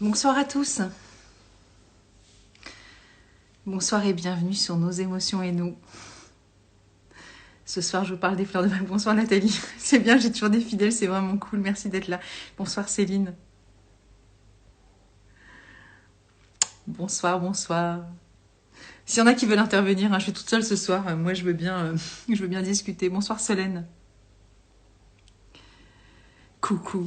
Bonsoir à tous. Bonsoir et bienvenue sur Nos émotions et nous. Ce soir, je vous parle des fleurs de bac. Bonsoir Nathalie. C'est bien, j'ai toujours des fidèles, c'est vraiment cool. Merci d'être là. Bonsoir Céline. Bonsoir, bonsoir. S'il y en a qui veulent intervenir, je suis toute seule ce soir. Moi, je veux bien discuter. Bonsoir Solène. Coucou.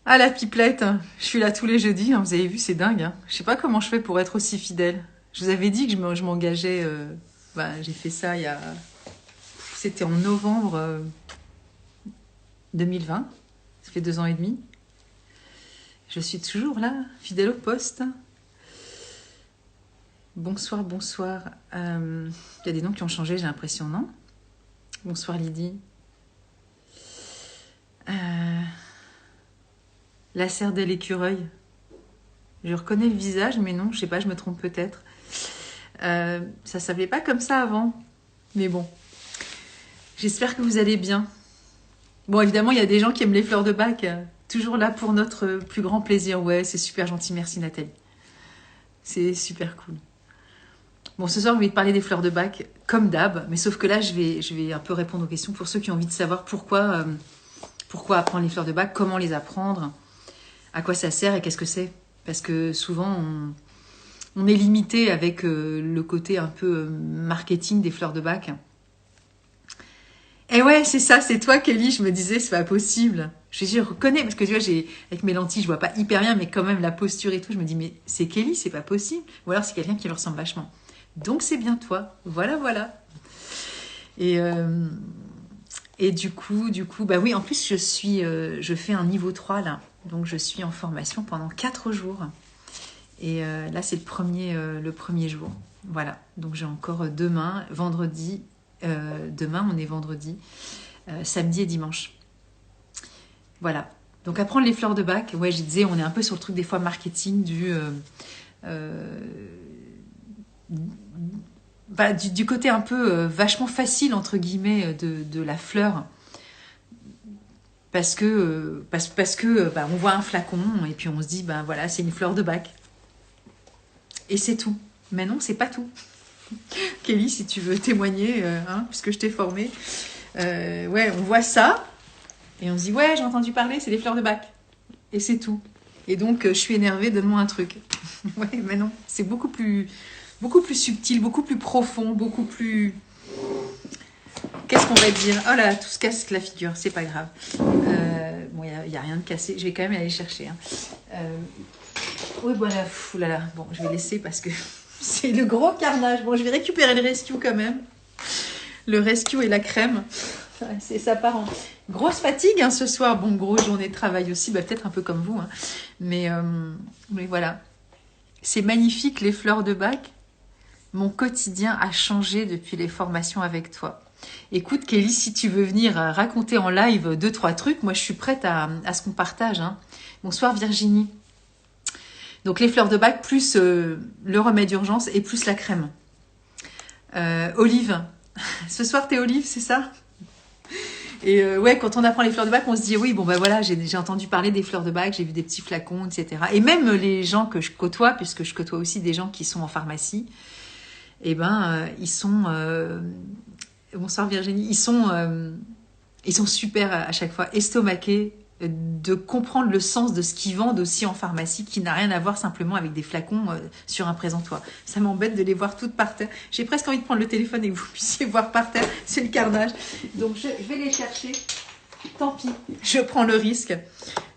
Ah la pipelette, je suis là tous les jeudis, vous avez vu, c'est dingue. Je sais pas comment je fais pour être aussi fidèle. Je vous avais dit que je m'engageais, j'ai fait ça c'était en novembre 2020, ça fait 2 ans et demi. Je suis toujours là, fidèle au poste. Bonsoir, bonsoir. Il y a des noms qui ont changé, j'ai l'impression, non? Bonsoir Lydie. La serre de l'écureuil. Je reconnais le visage, mais non, je sais pas, je me trompe peut-être. Ça s'appelait pas comme ça avant. Mais bon. J'espère que vous allez bien. Bon, évidemment, il y a des gens qui aiment les fleurs de bac. Toujours là pour notre plus grand plaisir. Ouais, c'est super gentil. Merci Nathalie. C'est super cool. Bon, ce soir, j'ai envie de parler des fleurs de bac, comme d'hab. Mais sauf que là, je vais un peu répondre aux questions pour ceux qui ont envie de savoir pourquoi apprendre les fleurs de bac, comment les apprendre, à quoi ça sert et qu'est-ce que c'est. Parce que souvent, on est limité avec le côté un peu marketing des fleurs de bac. Et ouais, c'est ça, c'est toi Kelly, je me disais, c'est pas possible. Je reconnais, parce que tu vois, avec mes lentilles, je vois pas hyper bien, mais quand même la posture et tout, je me dis, mais c'est Kelly, c'est pas possible. Ou alors c'est quelqu'un qui me ressemble vachement. Donc c'est bien toi, voilà, voilà. Et du coup, bah oui, en plus je fais un niveau 3 là, donc je suis en formation pendant 4 jours. Et là, c'est le premier jour. Voilà. Donc, j'ai encore demain, vendredi. Demain, on est vendredi, samedi et dimanche. Voilà. Donc, apprendre les fleurs de bac. Ouais, je disais, on est un peu sur le truc des fois marketing du côté un peu vachement facile, entre guillemets, de la fleur. Parce que on voit un flacon et puis on se dit, voilà, c'est une fleur de bac. Et c'est tout. Mais non, c'est pas tout. Kelly, si tu veux témoigner, puisque je t'ai formée. Ouais, on voit ça, et on se dit, ouais, j'ai entendu parler, c'est des fleurs de bac. Et c'est tout. Et donc, je suis énervée, donne-moi un truc. Ouais, mais non, c'est beaucoup plus subtil, beaucoup plus profond, beaucoup plus... Qu'est-ce qu'on va dire? Oh là, tout se casse la figure, c'est pas grave. Bon, il n'y a rien de cassé, je vais quand même aller chercher. Oui, voilà, là. Bon, je vais laisser parce que c'est le gros carnage. Bon, je vais récupérer le rescue quand même. Le rescue et la crème. C'est ça part en grosse fatigue ce soir. Bon, grosse journée de travail aussi, peut-être un peu comme vous. Mais voilà. C'est magnifique, les fleurs de bac. Mon quotidien a changé depuis les formations avec toi. Écoute, Kelly, si tu veux venir raconter en live 2-3 trucs, moi, je suis prête à ce qu'on partage. Bonsoir Virginie. Donc les fleurs de bac plus le remède d'urgence et plus la crème. Olive. Ce soir t'es Olive, c'est ça? Et ouais, quand on apprend les fleurs de bac, on se dit oui, bon voilà, j'ai entendu parler des fleurs de bac, j'ai vu des petits flacons, etc. Et même les gens que je côtoie, puisque je côtoie aussi des gens qui sont en pharmacie, ils sont... bonsoir Virginie, ils sont super à chaque fois estomaqués de comprendre le sens de ce qu'ils vendent aussi en pharmacie, qui n'a rien à voir simplement avec des flacons sur un présentoir. Ça m'embête de les voir toutes par terre. J'ai presque envie de prendre le téléphone et que vous puissiez voir par terre. C'est le carnage. Donc je vais les chercher. Tant pis, je prends le risque.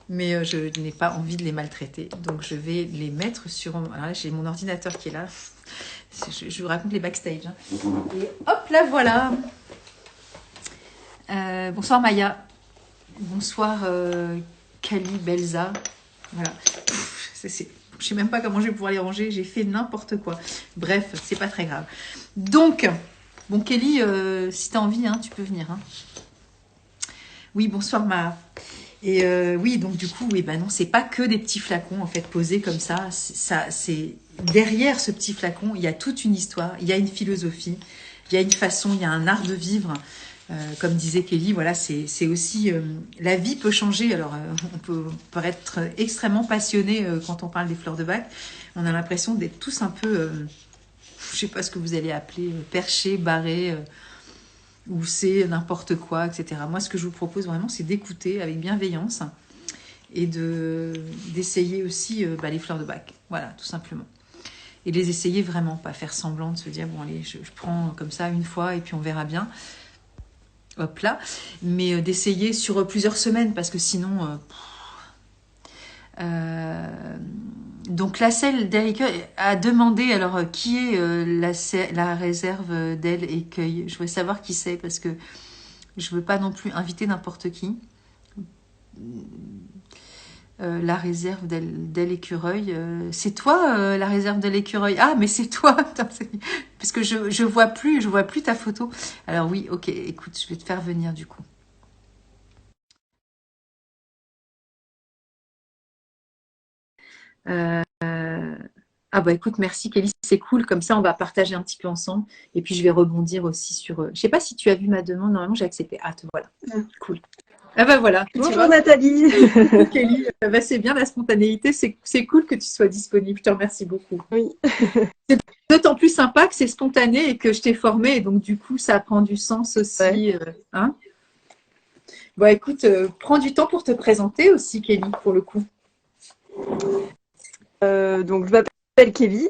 Mais je n'ai pas envie de les maltraiter. Donc je vais les mettre sur... Alors, j'ai mon ordinateur qui est là. Je vous raconte les backstage. Et hop, là voilà. Bonsoir Maya. Bonsoir Kali, Belza. Voilà. Je sais même pas comment je vais pouvoir les ranger. J'ai fait n'importe quoi. Bref, c'est pas très grave. Donc, bon Kelly, si tu as envie, tu peux venir. Oui, bonsoir Ma. Et oui, donc du coup, non, c'est pas que des petits flacons en fait posés comme ça. C'est derrière ce petit flacon, il y a toute une histoire, il y a une philosophie, il y a une façon, il y a un art de vivre. Comme disait Kelly, voilà, c'est aussi la vie peut changer. Alors, on peut paraître extrêmement passionné quand on parle des fleurs de bac. On a l'impression d'être tous un peu, je sais pas ce que vous allez appeler, perchés, barrés, ou c'est n'importe quoi, etc. Moi, ce que je vous propose vraiment, c'est d'écouter avec bienveillance et d'essayer aussi les fleurs de bac. Voilà, tout simplement. Et les essayer vraiment, pas faire semblant de se dire, bon allez, je prends comme ça une fois et puis on verra bien. Hop là. Mais d'essayer sur plusieurs semaines parce que sinon... donc la selle d'El Écueil a demandé alors qui est la réserve d'El Écueil. Je voudrais savoir qui c'est parce que je veux pas non plus inviter n'importe qui. La réserve d'El Écureuil. C'est toi la réserve d'El Écureuil? Ah mais c'est toi. Attends, parce que je vois plus ta photo. Alors oui, ok, écoute, je vais te faire venir du coup. Ah bah écoute, merci Kelly, c'est cool. Comme ça, on va partager un petit peu ensemble. Et puis je vais rebondir aussi sur. Je sais pas si tu as vu ma demande. Normalement, j'ai accepté. Ah, te voilà. Cool. Ah bah voilà. Bonjour Nathalie. Kelly, bah c'est bien la spontanéité. C'est cool que tu sois disponible. Je te remercie beaucoup. Oui. C'est d'autant plus sympa que c'est spontané et que je t'ai formée. Et donc du coup, ça prend du sens aussi. Ouais. Hein. Bon, écoute, prends du temps pour te présenter aussi, Kelly, pour le coup. Donc je m'appelle Kelly.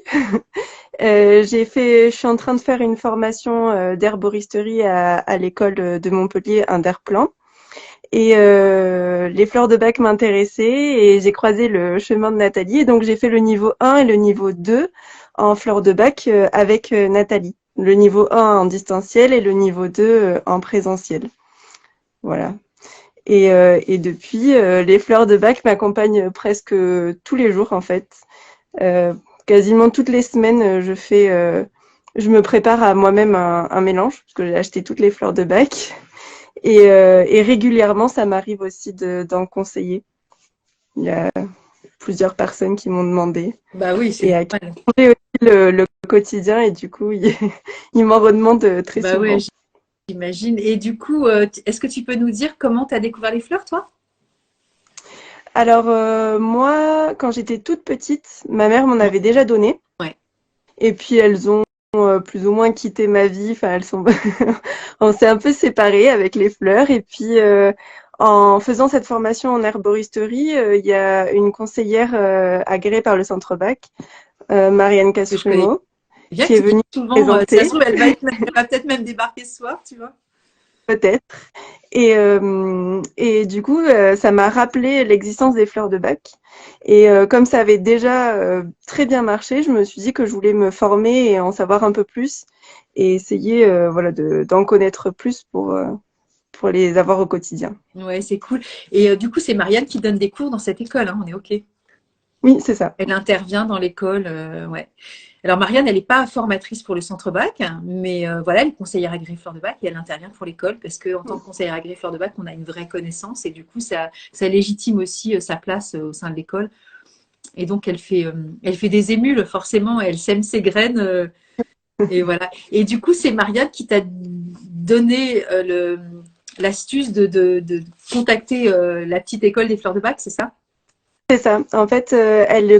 Je suis en train de faire une formation d'herboristerie à l'école de Montpellier, un d'Herplan. Et les fleurs de bac m'intéressaient et j'ai croisé le chemin de Nathalie. Et donc j'ai fait le niveau 1 et le niveau 2 en fleurs de bac avec Nathalie. Le niveau 1 en distanciel et le niveau 2 en présentiel. Voilà. Et depuis, les fleurs de bac m'accompagnent presque tous les jours en fait. Quasiment toutes les semaines, je me prépare à moi-même un mélange parce que j'ai acheté toutes les fleurs de bac. Et régulièrement, ça m'arrive aussi d'en conseiller. Il y a plusieurs personnes qui m'ont demandé Bah oui, c'est et à qui normal. j'ai aussi le quotidien et du coup, ils m'en redemandent très Bah ouais, souvent. j'imagine. Et du coup, est-ce que tu peux nous dire comment tu as découvert les fleurs, toi? Alors moi, quand j'étais toute petite, ma mère m'en avait déjà donné. Ouais. Et puis elles ont plus ou moins quitté ma vie. Enfin, elles sont, on s'est un peu séparés avec les fleurs. Et puis en faisant cette formation en herboristerie, il y a une conseillère agréée par le Centre Bac, Marianne Que je connais Cassumo, bien, qui est qui vient venue me souvent. Ça se présenter, trouve, elle va peut-être même débarquer ce soir, tu vois. peut-être. Et du coup, ça m'a rappelé l'existence des fleurs de bac. Et comme ça avait déjà très bien marché, je me suis dit que je voulais me former et en savoir un peu plus et essayer voilà, d'en connaître plus pour les avoir au quotidien. Ouais, c'est cool. Et du coup, c'est Marianne qui donne des cours dans cette école, hein, on est OK. Oui, c'est ça. Elle intervient dans l'école, ouais. Alors Marianne, elle n'est pas formatrice pour le centre bac, hein, mais voilà, elle est conseillère agréée fleur de bac et elle intervient pour l'école parce qu'en tant que conseillère agréée fleur de bac, on a une vraie connaissance et du coup, ça légitime aussi sa place au sein de l'école. Et donc, elle fait des émules, forcément, elle sème ses graines. Et voilà. Et du coup, c'est Marianne qui t'a donné l'astuce de contacter la petite école des fleurs de bac, c'est ça? C'est ça. En fait,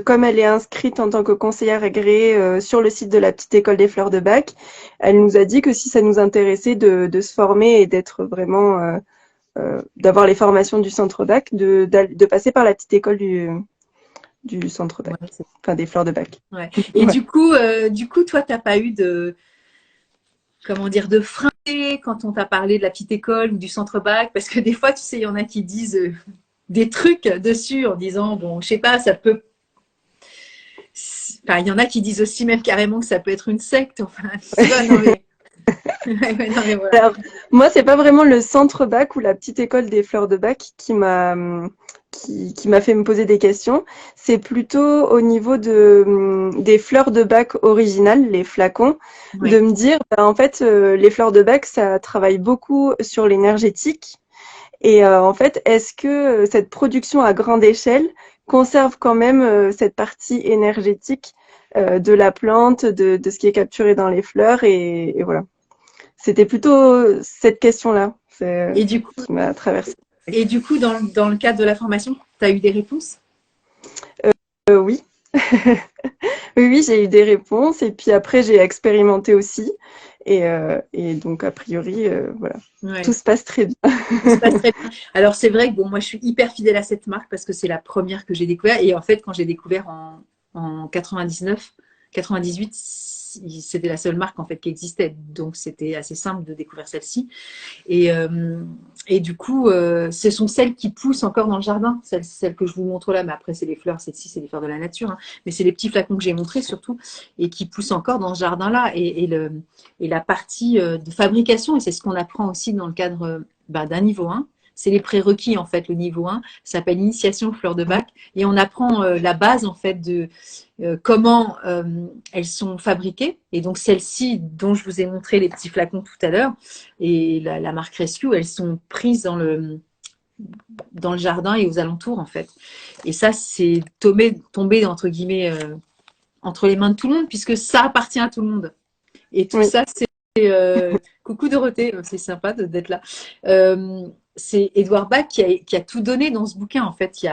comme elle est inscrite en tant que conseillère agréée sur le site de la petite école des fleurs de bac, elle nous a dit que si ça nous intéressait de se former et d'être vraiment d'avoir les formations du centre bac, de passer par la petite école du centre bac, Ouais, enfin des fleurs de bac. ouais. Et Ouais. du coup, toi, t'as pas eu comment dire, de frein quand on t'a parlé de la petite école ou du centre bac, parce que des fois, tu sais, il y en a qui disent des trucs dessus en disant, bon, je sais pas, ça peut. Enfin, il y en a qui disent aussi même carrément que ça peut être une secte. Enfin, tu vois, non mais. Ouais, non mais voilà. Alors, moi, c'est pas vraiment le centre bac ou la petite école des fleurs de bac qui m'a fait me poser des questions. C'est plutôt au niveau des fleurs de bac originales, les flacons, de Ouais. me dire, bah, en fait, les fleurs de bac, ça travaille beaucoup sur l'énergétique. Et en fait, est-ce que cette production à grande échelle conserve quand même cette partie énergétique de la plante, de ce qui est capturé dans les fleurs et voilà. c'était plutôt cette question-là Et du coup, qui m'a traversée. dans le cadre de la formation, tu as eu des réponses? Oui. Oui, oui, j'ai eu des réponses et puis après j'ai expérimenté aussi et donc a priori voilà, tout Ouais. se passe très bien. Tout se passe très bien. Alors c'est vrai que bon, moi je suis hyper fidèle à cette marque parce que c'est la première que j'ai découvert. Et en fait, quand j'ai découvert en 99, 98, c'était la seule marque en fait qui existait. Donc c'était assez simple de découvrir celle-ci. Et, euh, et du coup, ce sont celles qui poussent encore dans le jardin, celles que je vous montre là. Mais après, c'est les fleurs, celle-ci, c'est les fleurs de la nature. Hein. Mais c'est les petits flacons que j'ai montrés surtout et qui poussent encore dans ce jardin-là. Et la partie de fabrication, et c'est ce qu'on apprend aussi dans le cadre d'un niveau 1, c'est les prérequis en fait. Le niveau 1 s'appelle initiation aux fleurs de bac et on apprend la base en fait de comment elles sont fabriquées. Et donc celles-ci dont je vous ai montré les petits flacons tout à l'heure et la marque Rescue, elles sont prises dans le jardin et aux alentours en fait. Et ça c'est tombé entre guillemets entre les mains de tout le monde puisque ça appartient à tout le monde. Et tout Oui, ça c'est coucou Dorothée, c'est sympa d'être là. C'est Edouard Bach qui a tout donné dans ce bouquin. En fait,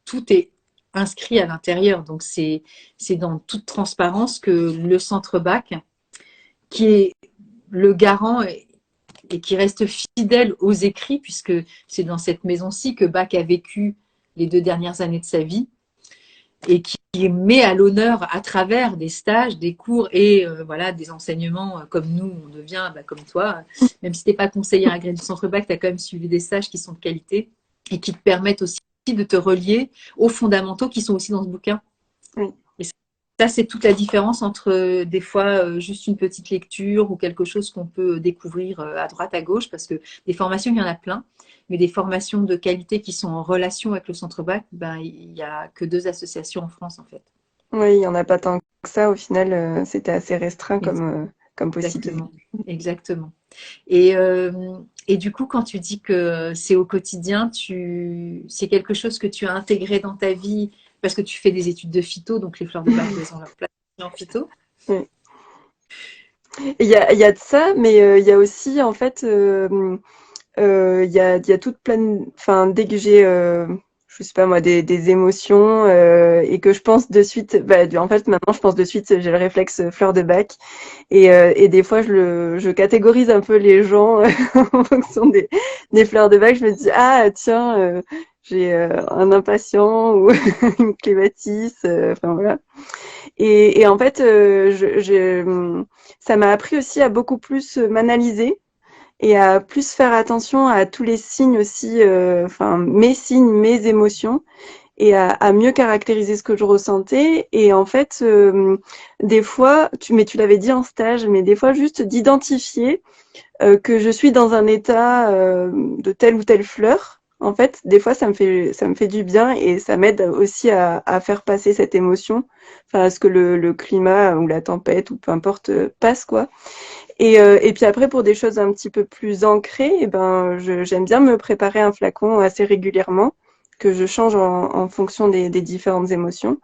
tout est inscrit à l'intérieur. Donc, c'est dans toute transparence que le centre Bach, qui est le garant et qui reste fidèle aux écrits, puisque c'est dans cette maison-ci que Bach a vécu les 2 dernières années de sa vie, et qui met à l'honneur à travers des stages, des cours et voilà des enseignements comme nous, on devient comme toi. Même si tu n'es pas conseillère agréée du Centre Bac, tu as quand même suivi des stages qui sont de qualité et qui te permettent aussi de te relier aux fondamentaux qui sont aussi dans ce bouquin. oui, Et ça, c'est toute la différence entre des fois juste une petite lecture ou quelque chose qu'on peut découvrir à droite, à gauche, parce que des formations, il y en a plein, mais des formations de qualité qui sont en relation avec le Centre Bac, il n'y a que 2 associations en France, en fait. oui, il y en a pas tant que ça. Au final, c'était assez restreint comme possibilité. Exactement, exactement. Et du coup, quand tu dis que c'est au quotidien, c'est quelque chose que tu as intégré dans ta vie parce que tu fais des études de phyto, donc les fleurs de bac, elles ont leur place en phyto. Oui. Il y a de ça, mais il y a aussi en fait il y a toute plein, enfin, dès que j'ai, je sais pas moi, des émotions et que je pense de suite, en fait, maintenant, je pense de suite, j'ai le réflexe fleur de bac et des fois, je catégorise un peu les gens en fonction des fleurs de bac. Je me dis, ah, tiens, j'ai un impatient ou une clématisse, enfin voilà. Et en fait, ça m'a appris aussi à beaucoup plus m'analyser et à plus faire attention à tous les signes aussi, enfin mes signes, mes émotions, et à mieux caractériser ce que je ressentais. Et en fait, des fois, mais tu l'avais dit en stage, mais des fois juste d'identifier que je suis dans un état de telle ou telle fleur. En fait, des fois, ça me fait du bien et ça m'aide aussi à faire passer cette émotion, enfin à ce que le climat ou la tempête ou peu importe passe quoi. Et puis après, pour des choses un petit peu plus ancrées, eh ben, j'aime bien me préparer un flacon assez régulièrement, que je change en fonction des différentes émotions.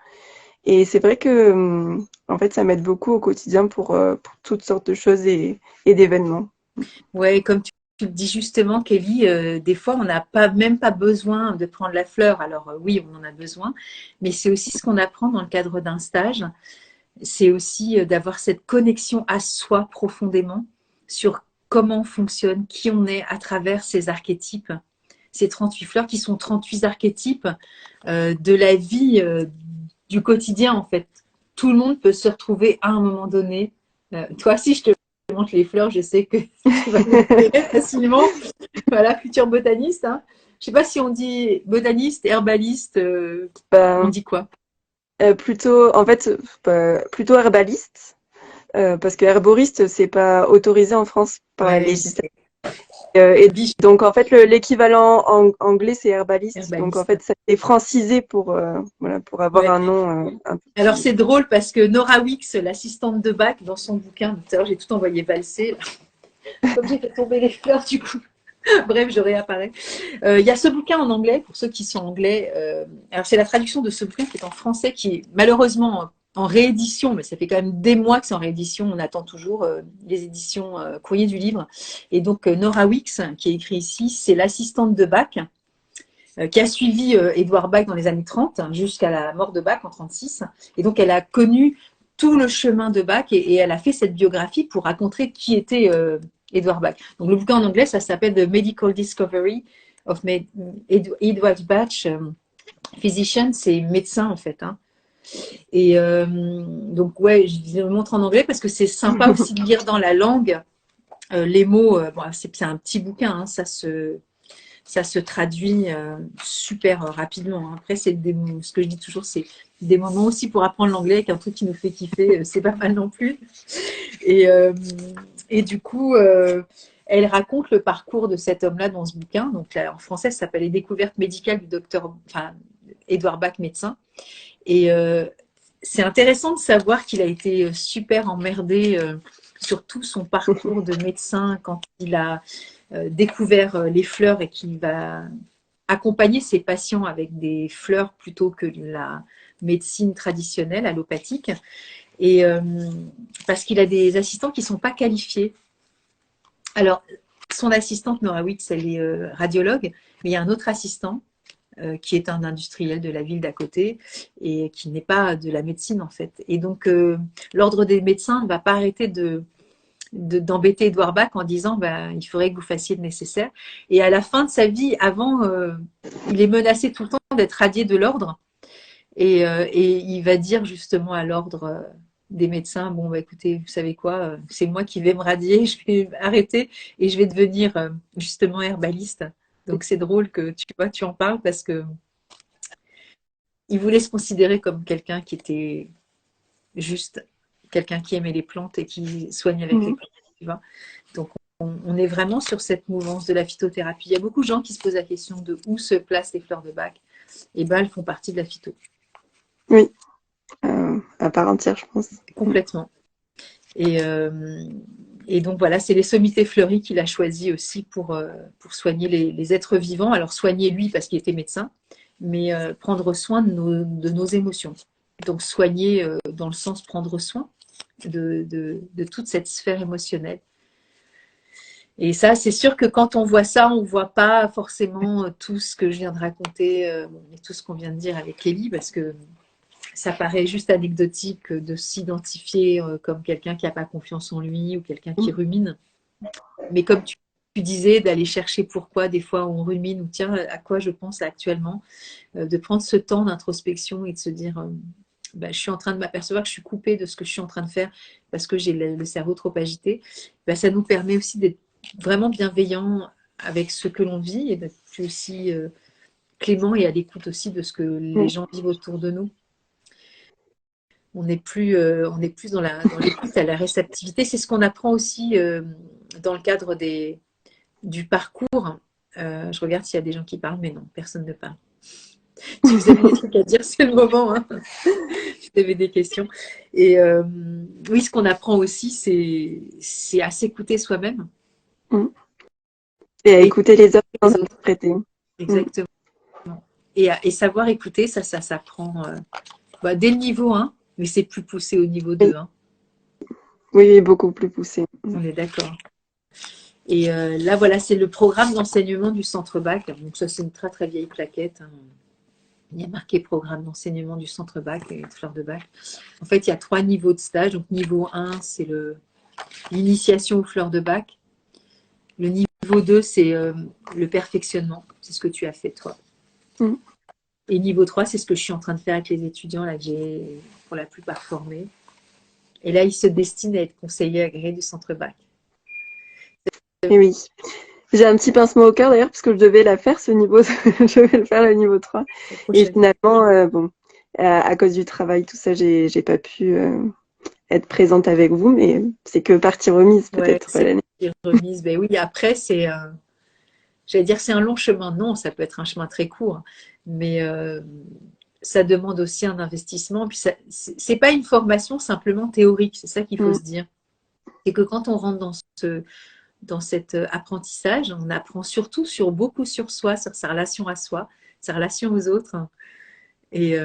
Et c'est vrai que, en fait, ça m'aide beaucoup au quotidien pour toutes sortes de choses et d'événements. Ouais, comme tu le dis justement, Kelly, des fois, on n'a même pas besoin de prendre la fleur. Alors oui, on en a besoin, mais c'est aussi ce qu'on apprend dans le cadre d'un stage. C'est aussi d'avoir cette connexion à soi profondément sur comment on fonctionne, qui on est à travers ces archétypes, ces 38 fleurs qui sont 38 archétypes de la vie du quotidien en fait. Tout le monde peut se retrouver à un moment donné. Toi, si je te montre les fleurs, je sais que tu vas les repérer facilement. Voilà, futur botaniste. Hein. Je sais pas si on dit botaniste, herbaliste, on Ben, dit quoi? plutôt, en fait, plutôt herbaliste, parce que herboriste, c'est pas autorisé en France par la Ouais, législation. Et biche, donc, en fait, l'équivalent anglais, c'est herbaliste. Donc, en herbaliste. fait, ça est francisé voilà, pour avoir Ouais. un nom un peu Alors plus. c'est drôle parce que Nora Wicks, l'assistante de Bach, dans son bouquin, tout à l'heure j'ai tout envoyé valser, comme j'ai fait tomber les fleurs du coup. Bref, je réapparais. Il y a ce bouquin en anglais, pour ceux qui sont anglais. Alors c'est la traduction de ce bouquin qui est en français, qui est malheureusement en réédition, mais ça fait quand même des mois que c'est en réédition. On attend toujours les éditions Courrier du Livre. Et donc, Nora Weeks, qui est écrit ici, c'est l'assistante de Bach, qui a suivi Édouard Bach dans les années 30, jusqu'à la mort de Bach en 36. Et donc, elle a connu tout le chemin de Bach et elle a fait cette biographie pour raconter qui était Édouard Bach. Donc, le bouquin en anglais, ça s'appelle The Medical Discovery of Edward Bach, physician, c'est médecin en fait. Hein. Et donc, ouais, je le montre en anglais parce que c'est sympa aussi de lire dans la langue les mots. Bon, c'est un petit bouquin, hein, ça se traduit super rapidement. Hein. Après, ce que je dis toujours, c'est des moments aussi pour apprendre l'anglais avec un truc qui nous fait kiffer. C'est pas mal non plus. Et, et du coup, elle raconte le parcours de cet homme-là dans ce bouquin. Donc, là, en français, ça s'appelle Les découvertes médicales du docteur, enfin, Édouard Bach, médecin. Et c'est intéressant de savoir qu'il a été super emmerdé sur tout son parcours de médecin quand il a découvert les fleurs et qu'il va accompagner ses patients avec des fleurs plutôt que la médecine traditionnelle allopathique. Et parce qu'il a des assistants qui ne sont pas qualifiés. Alors, son assistante Nora Witz, elle est radiologue, mais il y a un autre assistant qui est un industriel de la ville d'à côté et qui n'est pas de la médecine en fait. Et donc, l'ordre des médecins ne va pas arrêter d'embêter Édouard Bach en disant il faudrait que vous fassiez le nécessaire. Et à la fin de sa vie, avant, il est menacé tout le temps d'être radié de l'ordre. Et il va dire justement à l'ordre des médecins, bon, écoutez, vous savez quoi, c'est moi qui vais me radier, je vais arrêter et je vais devenir justement herbaliste. Donc c'est drôle que tu en parles parce que il voulait se considérer comme quelqu'un qui était juste quelqu'un qui aimait les plantes et qui soigne avec les plantes. Tu vois. Donc on est vraiment sur cette mouvance de la phytothérapie. Il y a beaucoup de gens qui se posent la question de où se placent les fleurs de Bach. Et elles font partie de la phyto. Oui, à part entière, je pense. Complètement. Et donc voilà, c'est les sommités fleuries qu'il a choisi aussi pour soigner les êtres vivants. Alors soigner lui parce qu'il était médecin, mais prendre soin de nos émotions. Donc soigner dans le sens prendre soin de toute cette sphère émotionnelle. Et ça, c'est sûr que quand on voit ça, on ne voit pas forcément tout ce que je viens de raconter et tout ce qu'on vient de dire avec Kelly, parce que ça paraît juste anecdotique de s'identifier comme quelqu'un qui n'a pas confiance en lui ou quelqu'un qui rumine. Mais comme tu disais, d'aller chercher pourquoi des fois on rumine ou tiens, à quoi je pense actuellement, de prendre ce temps d'introspection et de se dire je suis en train de m'apercevoir que je suis coupée de ce que je suis en train de faire parce que j'ai le cerveau trop agité. Ça nous permet aussi d'être vraiment bienveillant avec ce que l'on vit et d'être plus aussi clément et à l'écoute aussi de ce que les gens vivent autour de nous. On est plus dans l'écoute, à la réceptivité. C'est ce qu'on apprend aussi dans le cadre du parcours. Je regarde s'il y a des gens qui parlent, mais non, personne ne parle. Si vous avez des trucs à dire, c'est le moment. Hein. Si vous avez des questions. Et oui, ce qu'on apprend aussi, c'est à s'écouter soi-même. Et à écouter les autres sans interpréter. Exactement. Et savoir écouter, ça s'apprend dès le niveau 1, mais c'est plus poussé au niveau 2. Hein. Oui, beaucoup plus poussé. On est d'accord. Et là, voilà, c'est le programme d'enseignement du Centre Bach. Donc ça, c'est une très, très vieille plaquette. Hein. Il y a marqué programme d'enseignement du Centre Bach et de Fleurs de Bach. En fait, il y a 3 niveaux de stage. Donc, niveau 1, c'est l'initiation aux fleurs de Bach. Le niveau 2, c'est le perfectionnement. C'est ce que tu as fait, toi. Et niveau 3, c'est ce que je suis en train de faire avec les étudiants, là, que j'ai pour la plupart formés. Et là, ils se destinent à être conseillers agréés du Centre Bach. Et oui. J'ai un petit pincement au cœur d'ailleurs, parce que je devais la faire, ce niveau. Je vais le faire, le niveau 3. Et finalement, à cause du travail, tout ça, j'ai pas pu être présente avec vous, mais c'est que partie remise, peut-être. Ouais, partie remise. Ben oui, après, j'allais dire, c'est un long chemin. Non, ça peut être un chemin très court, mais ça demande aussi un investissement. Puis c'est pas une formation simplement théorique, c'est ça qu'il faut se dire. C'est que quand on rentre dans cet apprentissage, on apprend surtout beaucoup sur soi, sur sa relation à soi, sa relation aux autres. Et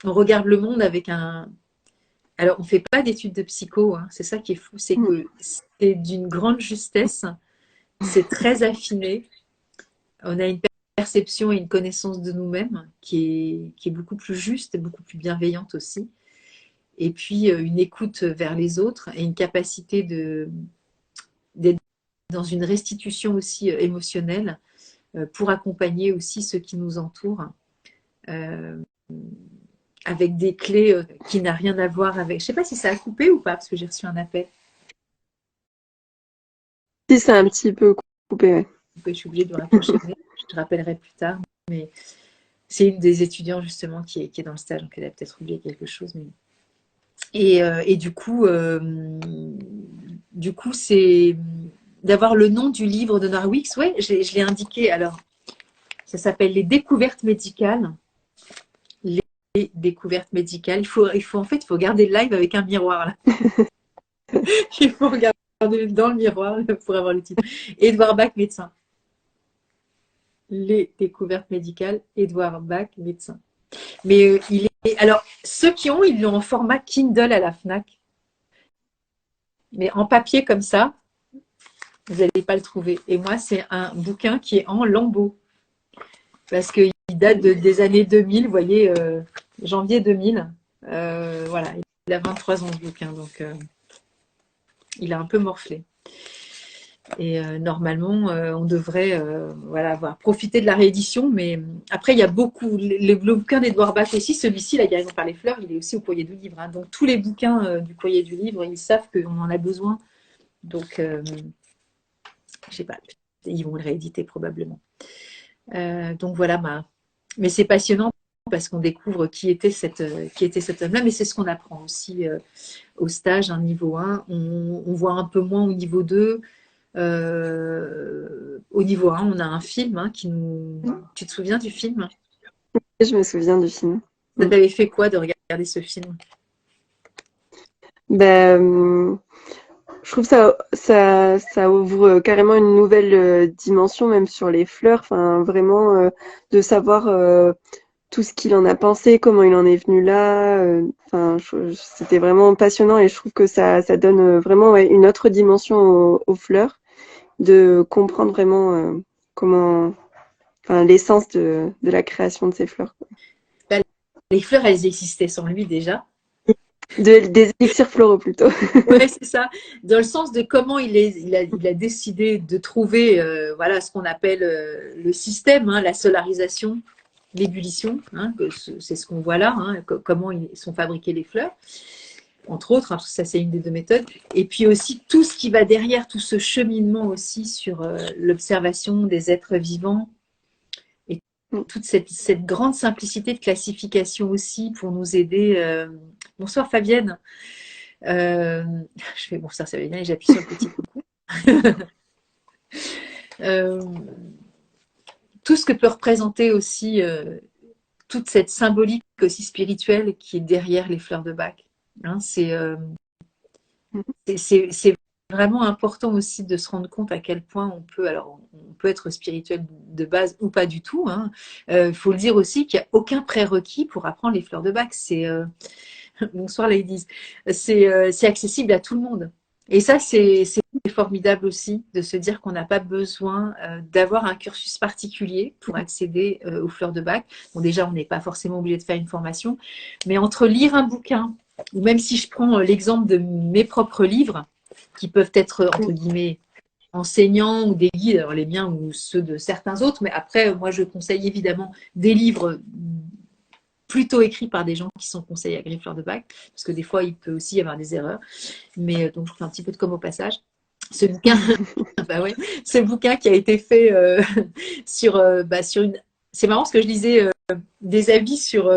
on regarde le monde avec un Alors, on ne fait pas d'études de psycho, hein. C'est ça qui est fou, c'est que c'est d'une grande justesse, c'est très affiné. On a une perception et une connaissance de nous-mêmes qui est beaucoup plus juste et beaucoup plus bienveillante aussi. Et puis, une écoute vers les autres et une capacité d'être dans une restitution aussi émotionnelle pour accompagner aussi ceux qui nous entourent. Avec des clés qui n'a rien à voir avec. Je ne sais pas si ça a coupé ou pas, parce que j'ai reçu un appel. Si, c'est un petit peu coupé, ouais. Je suis obligée de rapprocher. Je te rappellerai plus tard. Mais c'est une des étudiants justement qui est dans le stage, donc elle a peut-être oublié quelque chose. Mais... Et du coup, c'est d'avoir le nom du livre de Norwix. Ouais, je l'ai indiqué. Alors, ça s'appelle Les découvertes médicales. Les découvertes médicales. Il faut en fait, il faut regarder le live avec un miroir là. Il faut regarder dans le miroir pour avoir le titre. Edouard Bach, médecin. Les découvertes médicales, Edouard Bach, médecin. Mais il est. Alors, ceux qui ont, ils l'ont en format Kindle à la Fnac. Mais en papier comme ça, vous n'allez pas le trouver. Et moi, c'est un bouquin qui est en lambeaux. Parce qu'il date des années 2000, vous voyez, janvier 2000. Voilà, il a 23 ans ce bouquin, donc il a un peu morflé. Et normalement, on devrait voilà, avoir profité de la réédition. Mais après, il y a beaucoup. Le bouquin d'Edouard Bach aussi, celui-ci, la guérison par les fleurs, il est aussi au courrier du livre. Hein. Donc, tous les bouquins du courrier du livre, ils savent qu'on en a besoin. Donc, je ne sais pas, ils vont le rééditer probablement. Donc, voilà. Mais c'est passionnant parce qu'on découvre qui était cet homme-là. Mais c'est ce qu'on apprend aussi au stage, un niveau 1. On voit un peu moins au niveau 2. Au niveau 1, on a un film qui nous... Tu te souviens du film? Je me souviens du film. Ça t'avait fait quoi de regarder ce film? Ben, je trouve ça ouvre carrément une nouvelle dimension, même sur les fleurs. Enfin, vraiment, de savoir tout ce qu'il en a pensé, comment il en est venu là. Enfin, c'était vraiment passionnant et je trouve que ça donne vraiment une autre dimension aux fleurs, de comprendre vraiment comment, enfin, l'essence de la création de ces fleurs. Ben, les fleurs, elles existaient sans lui déjà. Des élixirs floraux plutôt. Ouais, c'est ça. Dans le sens de comment il a décidé de trouver voilà, ce qu'on appelle le système, la solarisation, l'ébullition. C'est ce qu'on voit là, comment sont fabriquées les fleurs. Entre autres, ça c'est une des deux méthodes. Et puis aussi tout ce qui va derrière, tout ce cheminement aussi sur l'observation des êtres vivants. Et toute cette grande simplicité de classification aussi pour nous aider. Bonsoir Fabienne. Je fais bonsoir Fabienne et j'appuie sur le petit coucou. Tout ce que peut représenter aussi toute cette symbolique aussi spirituelle qui est derrière les fleurs de Bach. C'est vraiment important aussi de se rendre compte à quel point on peut être spirituel de base ou pas du tout. Faut le dire aussi qu'il n'y a aucun prérequis pour apprendre les fleurs de Bach. Bonsoir ladies. C'est accessible à tout le monde. Et ça, c'est formidable aussi de se dire qu'on n'a pas besoin d'avoir un cursus particulier pour accéder aux fleurs de Bach. Bon, déjà, on n'est pas forcément obligé de faire une formation, mais entre lire un bouquin, ou même si je prends l'exemple de mes propres livres, qui peuvent être, entre guillemets, enseignants ou des guides, alors les miens ou ceux de certains autres, mais après, moi, je conseille évidemment des livres plutôt écrits par des gens qui sont conseillers à Fleurs de Bach, parce que des fois, il peut aussi y avoir des erreurs. Mais donc, je fais un petit peu de com' au passage. Ce bouquin, ce bouquin qui a été fait sur une... C'est marrant parce que je lisais des avis sur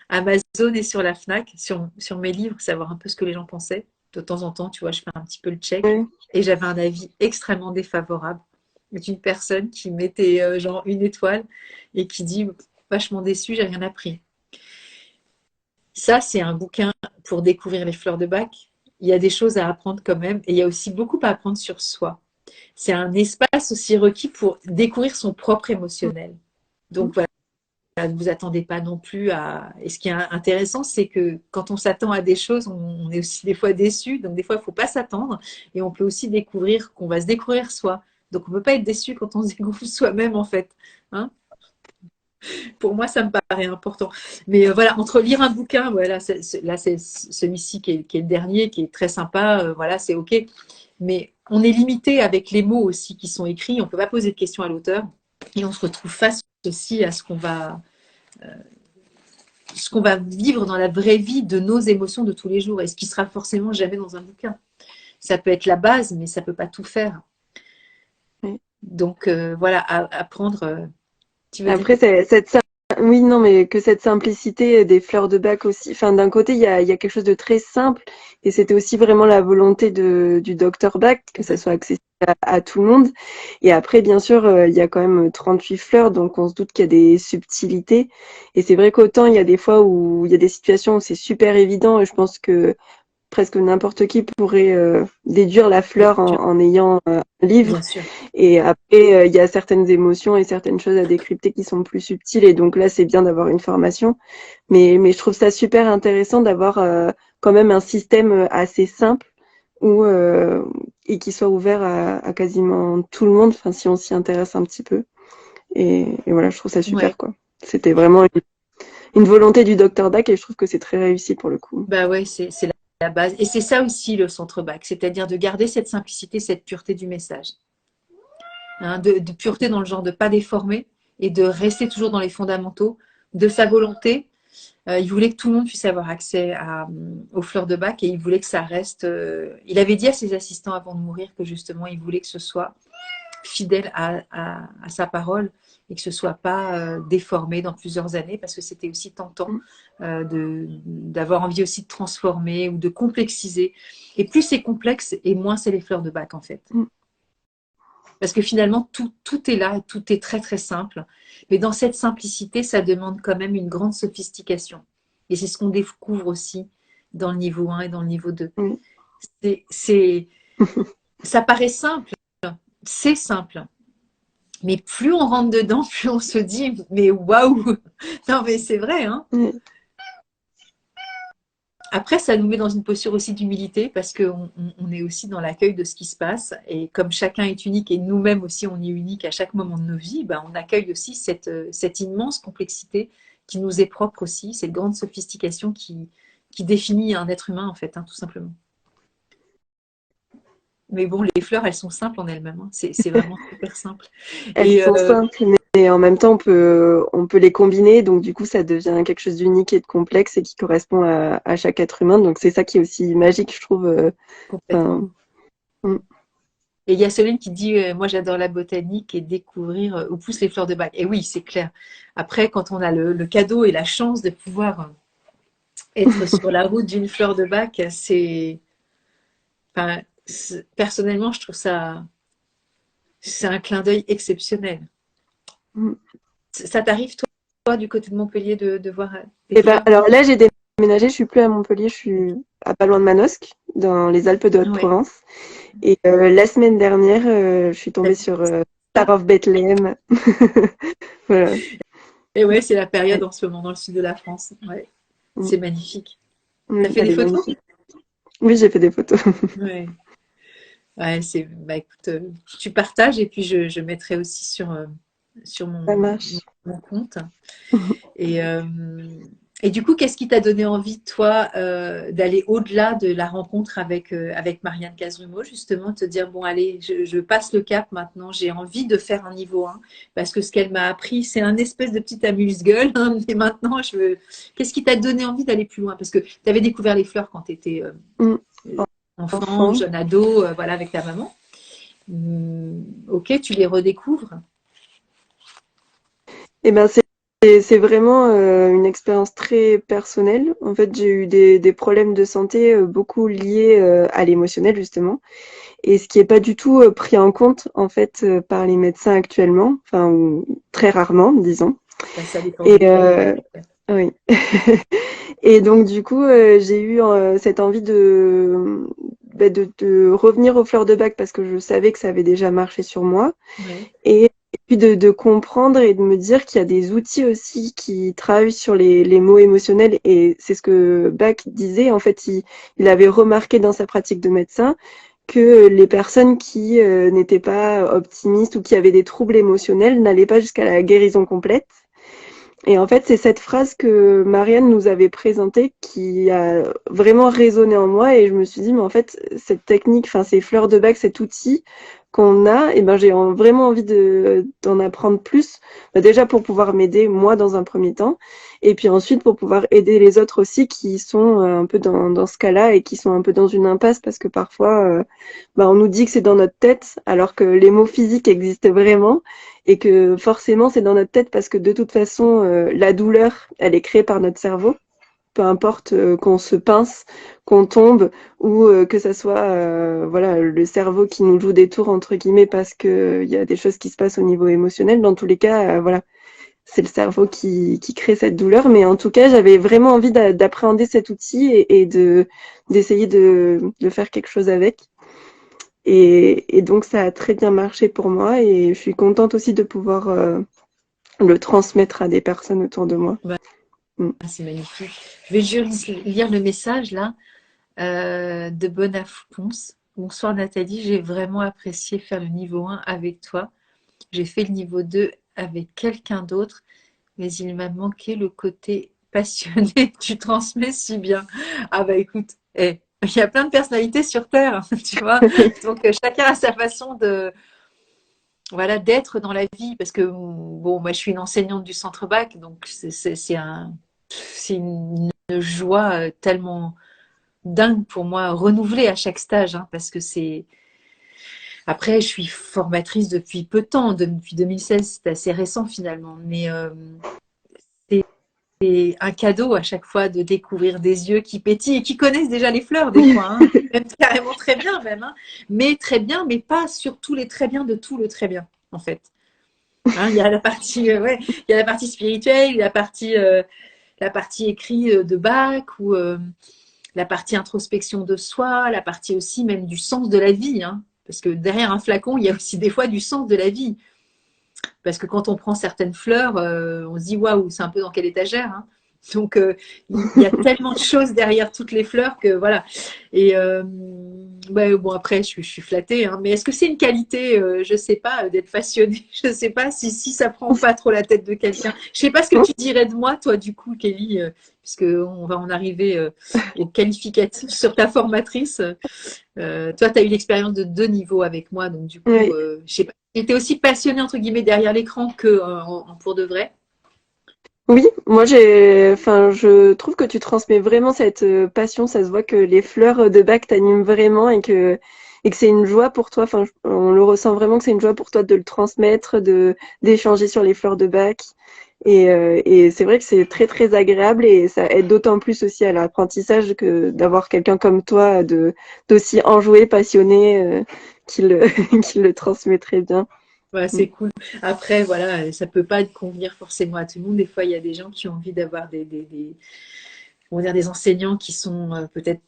Amazon et sur la Fnac, sur mes livres, savoir un peu ce que les gens pensaient. De temps en temps, tu vois, je fais un petit peu le check. Et j'avais un avis extrêmement défavorable d'une personne qui mettait genre 1 étoile et qui dit vachement déçue, j'ai rien appris. Ça, c'est un bouquin pour découvrir les fleurs de Bach. Il y a des choses à apprendre quand même et il y a aussi beaucoup à apprendre sur soi. C'est un espace aussi requis pour découvrir son propre émotionnel. Donc voilà, ne vous attendez pas non plus à... Et ce qui est intéressant, c'est que quand on s'attend à des choses, on est aussi des fois déçu. Donc, des fois, il ne faut pas s'attendre. Et on peut aussi découvrir qu'on va se découvrir soi. Donc, on ne peut pas être déçu quand on se découvre soi-même, en fait. Hein, pour moi, ça me paraît important. Mais voilà, entre lire un bouquin, voilà, là, c'est celui-ci qui est le dernier, qui est très sympa. Voilà, c'est OK. Mais on est limité avec les mots aussi qui sont écrits. On ne peut pas poser de questions à l'auteur. Et on se retrouve face aussi à ce qu'on va vivre dans la vraie vie de nos émotions de tous les jours et ce qui sera forcément jamais dans un bouquin. Ça peut être la base, mais ça peut pas tout faire. Oui. Donc voilà, apprendre. Tu veux Après, dire oui, non, mais que cette simplicité des fleurs de bac aussi. Enfin, d'un côté, il y a quelque chose de très simple, et c'était aussi vraiment la volonté du docteur Bach que ça soit accessible à tout le monde. Et après, bien sûr, il y a quand même 38 fleurs, donc on se doute qu'il y a des subtilités. Et c'est vrai qu'autant il y a des fois où il y a des situations où c'est super évident, et je pense que presque n'importe qui pourrait déduire la fleur en ayant un livre. Bien sûr. Et après, il y a certaines émotions et certaines choses à décrypter qui sont plus subtiles. Et donc là, c'est bien d'avoir une formation. Mais je trouve ça super intéressant d'avoir quand même un système assez simple où, et qui soit ouvert à quasiment tout le monde, enfin, si on s'y intéresse un petit peu. Et voilà, je trouve ça super, Ouais. quoi. C'était vraiment une volonté du docteur Dac et je trouve que c'est très réussi pour le coup. Bah ouais, c'est la base. Et c'est ça aussi le centre bac, c'est-à-dire de garder cette simplicité, cette pureté du message. Hein, de pureté dans le genre de pas déformer et de rester toujours dans les fondamentaux de sa volonté. Il voulait que tout le monde puisse avoir accès aux fleurs de bac et il voulait que ça reste. Il avait dit à ses assistants avant de mourir que justement il voulait que ce soit fidèle à sa parole et que ce soit pas déformé dans plusieurs années parce que c'était aussi tentant d'avoir envie aussi de transformer ou de complexiser. Et plus c'est complexe et moins c'est les fleurs de bac en fait. Parce que finalement, tout est là, tout est très très simple. Mais dans cette simplicité, ça demande quand même une grande sophistication. Et c'est ce qu'on découvre aussi dans le niveau 1 et dans le niveau 2. Mm. Ça paraît simple, c'est simple. Mais plus on rentre dedans, plus on se dit, mais waouh. Non, mais c'est vrai, hein. Mm. Après, ça nous met dans une posture aussi d'humilité parce qu'on est aussi dans l'accueil de ce qui se passe. Et comme chacun est unique et nous-mêmes aussi, on est unique à chaque moment de nos vies, ben, on accueille aussi cette immense complexité qui nous est propre aussi, cette grande sophistication qui définit un être humain, en fait, hein, tout simplement. Mais bon, les fleurs, elles sont simples en elles-mêmes. Hein. C'est vraiment super simple. Elles Et sont simples, mais en même temps, on peut les combiner. Donc, du coup, ça devient quelque chose d'unique et de complexe et qui correspond à chaque être humain. Donc, c'est ça qui est aussi magique, je trouve. complètement. Mm. Et il y a Solène qui dit moi j'adore la botanique et découvrir où poussent les fleurs de bac. Et oui, c'est clair. Après, quand on a le cadeau et la chance de pouvoir être sur la route d'une fleur de bac, enfin, personnellement, je trouve ça, c'est un clin d'œil exceptionnel. Mm. Ça t'arrive, toi, du côté de Montpellier, de voir des Et ben, fleurs? alors là, j'ai déménagé. Je suis plus à Montpellier. Je suis à pas loin de Manosque, dans les Alpes de Oui. Haute-Provence. Et la semaine dernière, je suis tombée sur Star of Bethlehem. Voilà. Et ouais, c'est la période en ce moment dans le sud de la France. Ouais, Mm. c'est magnifique. T'as Oui, fait elle des est photos? magnifique. Oui, j'ai fait des photos. Ouais. Ouais, bah écoute, tu partages et puis je mettrai aussi sur Ça marche. mon compte. Et, euh, et du coup, qu'est-ce qui t'a donné envie, toi, d'aller au-delà de la rencontre avec Marianne Casrumo, justement, te dire, bon, allez, je passe le cap maintenant, j'ai envie de faire un niveau 1, parce que ce qu'elle m'a appris, c'est un espèce de petit amuse-gueule, hein, mais maintenant, je veux... Qu'est-ce qui t'a donné envie d'aller plus loin? Parce que tu avais découvert les fleurs quand tu étais Mm. enfant, Enfant. jeune ado, voilà, avec ta maman. Ok, tu les redécouvres. Eh ben, c'est vraiment une expérience très personnelle. En fait, j'ai eu des problèmes de santé beaucoup liés à l'émotionnel, justement. Et ce qui est pas du tout pris en compte, en fait, par les médecins actuellement. Enfin, ou très rarement, disons. Ben, ça dépend Et desquels. oui. Et donc, du coup, j'ai eu cette envie de revenir aux fleurs de bac parce que je savais que ça avait déjà marché sur moi. Ouais. Et puis de comprendre et de me dire qu'il y a des outils aussi qui travaillent sur les mots émotionnels. Et c'est ce que Bach disait. En fait, il avait remarqué dans sa pratique de médecin que les personnes qui n'étaient pas optimistes ou qui avaient des troubles émotionnels n'allaient pas jusqu'à la guérison complète. Et en fait, c'est cette phrase que Marianne nous avait présentée qui a vraiment résonné en moi et je me suis dit, mais en fait, cette technique, enfin, ces fleurs de bac, cet outil qu'on a, et ben, vraiment envie d'en apprendre plus. Bah, déjà pour pouvoir m'aider, moi, dans un premier temps. Et puis ensuite, pour pouvoir aider les autres aussi qui sont un peu dans ce cas-là et qui sont un peu dans une impasse parce que parfois, bah, on nous dit que c'est dans notre tête alors que les mots physiques existent vraiment et que forcément c'est dans notre tête parce que de toute façon la douleur elle est créée par notre cerveau, peu importe qu'on se pince, qu'on tombe ou que ça soit voilà le cerveau qui nous joue des tours entre guillemets parce que il y a des choses qui se passent au niveau émotionnel. Dans tous les cas voilà, c'est le cerveau qui crée cette douleur, mais en tout cas j'avais vraiment envie d'appréhender cet outil et de d'essayer de faire quelque chose avec. Et donc ça a très bien marché pour moi et je suis contente aussi de pouvoir le transmettre à des personnes autour de moi. Bah, Mm. c'est magnifique. Je vais juste lire le message là de Bonaf Ponce. Bonsoir Nathalie, j'ai vraiment apprécié faire le niveau 1 avec toi. J'ai fait le niveau 2 avec quelqu'un d'autre, mais il m'a manqué le côté passionné que tu transmets si bien. Ah bah écoute, il y a plein de personnalités sur Terre, tu vois. Donc chacun a sa façon de, voilà, d'être dans la vie. Parce que bon, moi je suis une enseignante du centre bac, donc c'est une joie tellement dingue pour moi, renouvelée à chaque stage, hein, parce que c'est. Après, je suis formatrice depuis peu de temps, depuis 2016, c'est assez récent finalement, mais c'est un cadeau à chaque fois de découvrir des yeux qui pétillent et qui connaissent déjà les fleurs des fois, hein, même carrément très bien même, hein, mais très bien, mais pas sur tous les très bien de tout le très bien en fait. Hein, il y a la partie, ouais, il y a la partie spirituelle, la partie écrit de Bach ou la partie introspection de soi, la partie aussi même du sens de la vie, hein, parce que derrière un flacon, il y a aussi des fois du sens de la vie. Parce que quand on prend certaines fleurs, on se dit waouh, c'est un peu dans quelle étagère, hein. Donc il y a tellement de choses derrière toutes les fleurs que voilà. Et ouais, bon après je suis flattée, hein, mais est-ce que c'est une qualité, je sais pas, d'être passionnée. Je sais pas si ça prend pas trop la tête de quelqu'un. Je sais pas ce que tu dirais de moi, toi du coup, Kelly, puisque on va en arriver au qualificatif sur ta formatrice. Toi, tu as eu l'expérience de 2 niveaux avec moi, donc du coup, Oui. je sais pas. J'étais aussi passionnée entre guillemets derrière l'écran que pour de vrai. Oui, moi enfin, je trouve que tu transmets vraiment cette passion. Ça se voit que les fleurs de bac t'animent vraiment et que c'est une joie pour toi. Enfin, on le ressent vraiment que c'est une joie pour toi de le transmettre, d'échanger sur les fleurs de bac. Et c'est vrai que c'est très très agréable et ça aide d'autant plus aussi à l'apprentissage que d'avoir quelqu'un comme toi d'aussi enjoué, passionné, qui le qui le transmet très bien. Ouais, Mm. c'est cool. Après, voilà, ça peut pas convenir forcément à tout le monde. Des fois, il y a des gens qui ont envie d'avoir on va dire des enseignants qui sont peut-être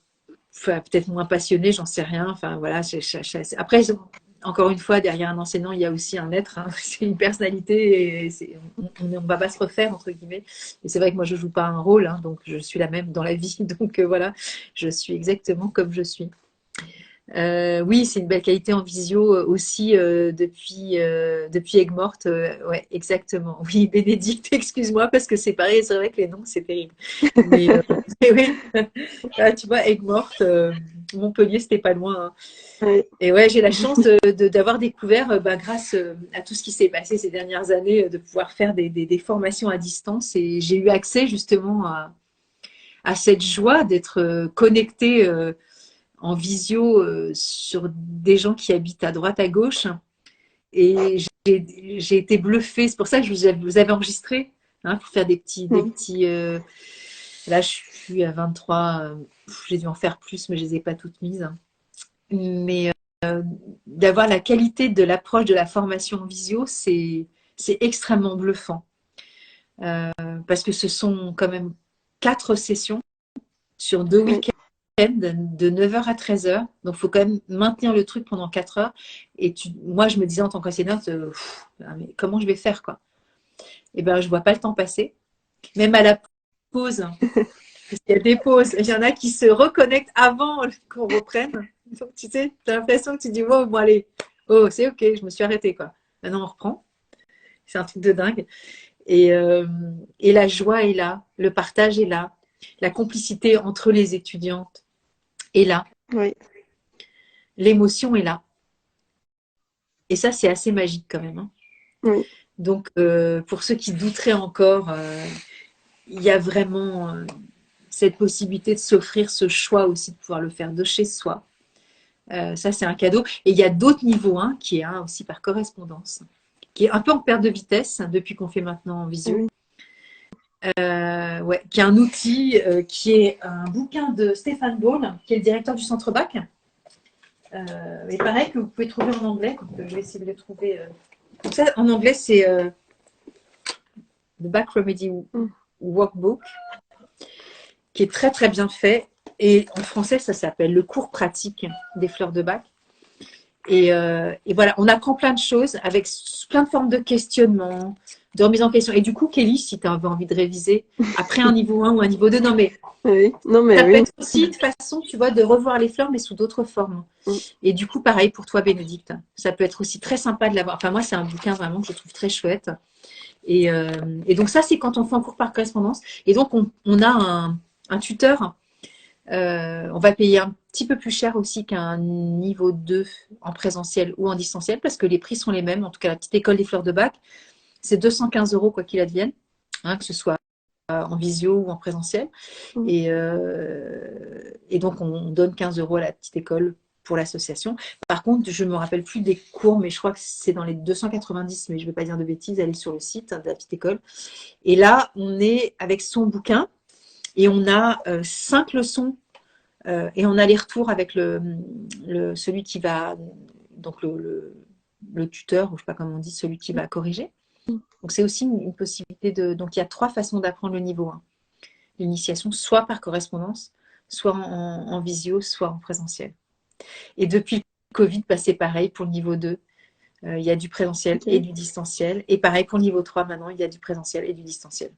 enfin, peut-être moins passionnés, j'en sais rien. Enfin, voilà. Après, encore une fois, derrière un enseignant, il y a aussi un être. Hein. C'est une personnalité. Et on va pas se refaire entre guillemets. Et c'est vrai que moi, je joue pas un rôle, hein, donc je suis la même dans la vie. Donc voilà, je suis exactement comme je suis. Oui, c'est une belle qualité en visio aussi depuis Aigues-Mortes. Ouais, exactement. Oui, Bénédicte, excuse-moi parce que c'est pareil, c'est vrai que les noms, c'est terrible. Mais, mais oui, ah, tu vois, Aigues-Mortes, Montpellier, c'était pas loin, hein. Ouais. Et ouais, j'ai la chance d'avoir découvert, bah, grâce à tout ce qui s'est passé ces dernières années, de pouvoir faire des formations à distance. Et j'ai eu accès justement à cette joie d'être connectée en visio sur des gens qui habitent à droite, à gauche. Et j'ai été bluffée. C'est pour ça que vous avez enregistré, hein, pour faire Mm. là, je suis à 23. J'ai dû en faire plus, mais je les ai pas toutes mises. Mais d'avoir la qualité de l'approche de la formation en visio, c'est extrêmement bluffant. Parce que ce sont quand même 4 sessions sur 2 Ouais. week-ends. de 9h à 13h. Donc, il faut quand même maintenir le truc pendant 4 heures. Et moi, je me disais en tant qu'enseignante, mais comment je vais faire, quoi? Et ben, je vois pas le temps passer. Même à la pause, parce qu'il y a des pauses, il y en a qui se reconnectent avant qu'on reprenne. Donc, tu sais, tu as l'impression que tu dis, wow, bon, allez, oh, c'est OK, je me suis arrêtée, quoi. Maintenant, on reprend. C'est un truc de dingue. Et la joie est là, le partage est là, la complicité entre les étudiantes est là, Oui. l'émotion est là. Et ça, c'est assez magique quand même, hein. Oui. Donc, pour ceux qui douteraient encore, il y a vraiment cette possibilité de s'offrir ce choix aussi, de pouvoir le faire de chez soi. Ça, c'est un cadeau. Et il y a d'autres niveaux 1 qui est aussi par correspondance, qui est un peu en perte de vitesse depuis qu'on fait maintenant en visio. Oui. Ouais, qui est un outil qui est un bouquin de Stéphane Ball, qui est le directeur du Centre Bac. Et pareil, que vous pouvez trouver en anglais. Donc, je vais essayer de le trouver. Donc ça, en anglais, c'est The Bac Remedy Workbook, qui est très très bien fait. Et en français, ça s'appelle le cours pratique des fleurs de bac. Et voilà, on apprend plein de choses avec plein de formes de questionnement, de remise en question. Et du coup, Kelly, si tu as envie de réviser après un niveau 1 ou un niveau 2, non mais, Oui. Non, mais ça peut oui. être aussi une façon, tu vois, de revoir les fleurs, mais sous d'autres formes. Et du coup, pareil pour toi, Bénédicte. Ça peut être aussi très sympa de l'avoir. Enfin, moi, c'est un bouquin vraiment que je trouve très chouette. Et donc, ça, c'est quand on fait un cours par correspondance. Et donc, on a un tuteur. On va payer un petit peu plus cher aussi qu'un niveau 2 en présentiel ou en distanciel parce que les prix sont les mêmes. En tout cas, la petite école des fleurs de bac, c'est 215 € quoi qu'il advienne, hein, que ce soit en visio ou en présentiel. Et donc, on donne 15 € à la petite école pour l'association. Par contre, je ne me rappelle plus des cours, mais je crois que c'est dans les 290, mais je ne vais pas dire de bêtises, allez sur le site de la petite école. Et là, on est avec son bouquin et on a 5 leçons et on a les retours avec celui qui va, donc le tuteur, ou je ne sais pas comment on dit, celui qui va corriger. Donc c'est aussi une possibilité de. Donc il y a 3 façons d'apprendre le niveau 1. L'initiation, soit par correspondance, soit en visio, soit en présentiel. Et depuis le Covid, bah, c'est pareil pour le niveau 2. Il y a du présentiel et du distanciel. Et pareil pour le niveau 3, maintenant, il y a du présentiel et du distanciel.